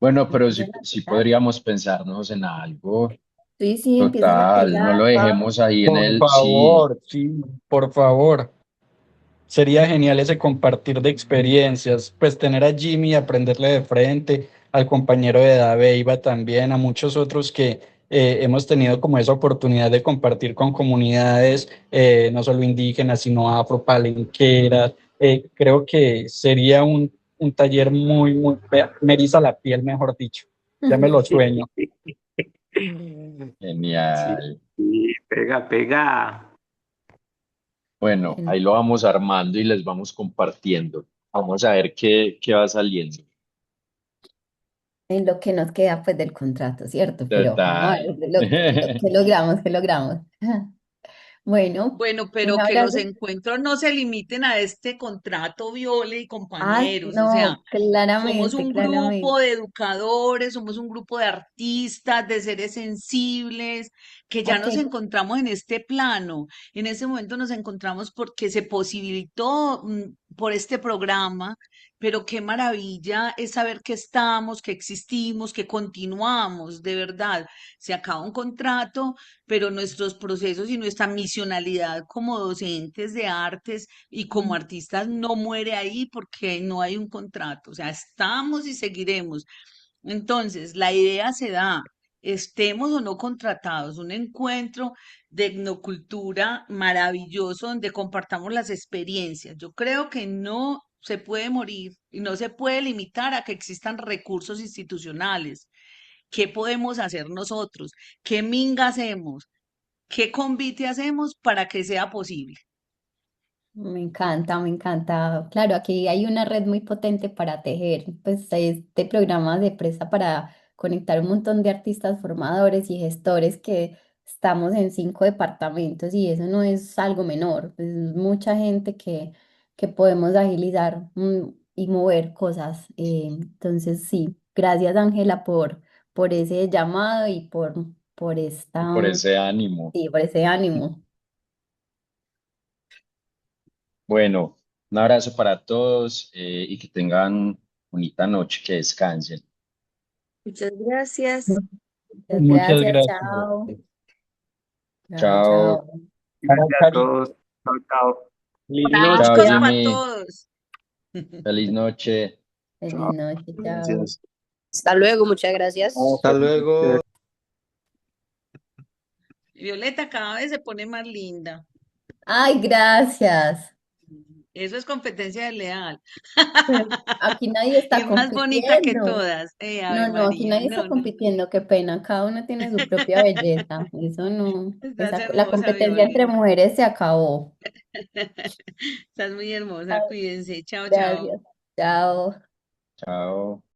Bueno, pero Empiecen a sí picar. podríamos pensarnos en algo. Sí, sí, empiecen a Total. No picar, lo pa. dejemos ahí en Por el sí. favor, sí, por favor. Sería genial ese compartir de experiencias, pues tener a Jimmy y aprenderle de frente, al compañero de Dabeiba también, a muchos otros que hemos tenido como esa oportunidad de compartir con comunidades no solo indígenas, sino afropalenqueras. Creo que sería un taller me eriza la piel, mejor dicho, ya me lo sueño. Sí, Genial. sí, pega, pega. Bueno, ahí lo vamos armando y les vamos compartiendo. Vamos a ver qué va saliendo. En lo que nos queda pues del contrato, ¿cierto? Pero vamos a Total. ver lo que logramos, que logramos. Bueno, Bueno, un pero que los abrazo. encuentros no se limiten a este contrato, Viole y Ah, compañeros. O sea, no, somos claramente, un claramente. grupo de educadores, somos un grupo de artistas, de seres sensibles, que ya Ok, nos encontramos en este plano. En ese momento nos encontramos porque se posibilitó por este programa, pero qué maravilla es saber que estamos, que existimos, que continuamos, de verdad. Se acaba un contrato, pero nuestros procesos y nuestra misionalidad como docentes de artes y como artistas no muere ahí porque no hay un contrato, o sea, estamos y seguiremos. Entonces, la idea se da, estemos o no contratados, un encuentro de etnocultura maravilloso donde compartamos las experiencias. Yo creo que no se puede morir y no se puede limitar a que existan recursos institucionales. ¿Qué podemos hacer nosotros? ¿Qué minga hacemos? ¿Qué convite hacemos para que sea posible? me encanta, me encanta. Claro, aquí hay una red muy potente para tejer. Pues este programa se presta para conectar un montón de artistas formadores y gestores que estamos en 5 departamentos y eso no es algo menor. Es mucha gente que podemos agilizar y mover cosas. Entonces, sí, gracias Ángela por ese llamado y por Y por esta, ese ánimo. sí, por ese ánimo. Bueno, un abrazo para todos y que tengan bonita noche, que descansen. Muchas gracias. Muchas Muchas gracias, gracias. chao. Chao, Chao, chao. Gracias a Cari, todos. Chao, chao. feliz chao Abrazos noche. para Jimmy. todos. Feliz noche. Feliz Chao. noche, chao. Gracias. Hasta luego, muchas gracias. Hasta luego. Violeta cada vez se pone más linda. Ay, gracias. Eso es competencia desleal. Pero aquí nadie Y está más bonita que compitiendo. todas. No, Ave no, aquí María. nadie está No, no. compitiendo, qué pena. Cada uno tiene su propia belleza. Eso no. Estás La hermosa, competencia entre Viole. mujeres se acabó. Estás muy hermosa. Ay, Cuídense. Chao, chao. gracias. Chao. Chao.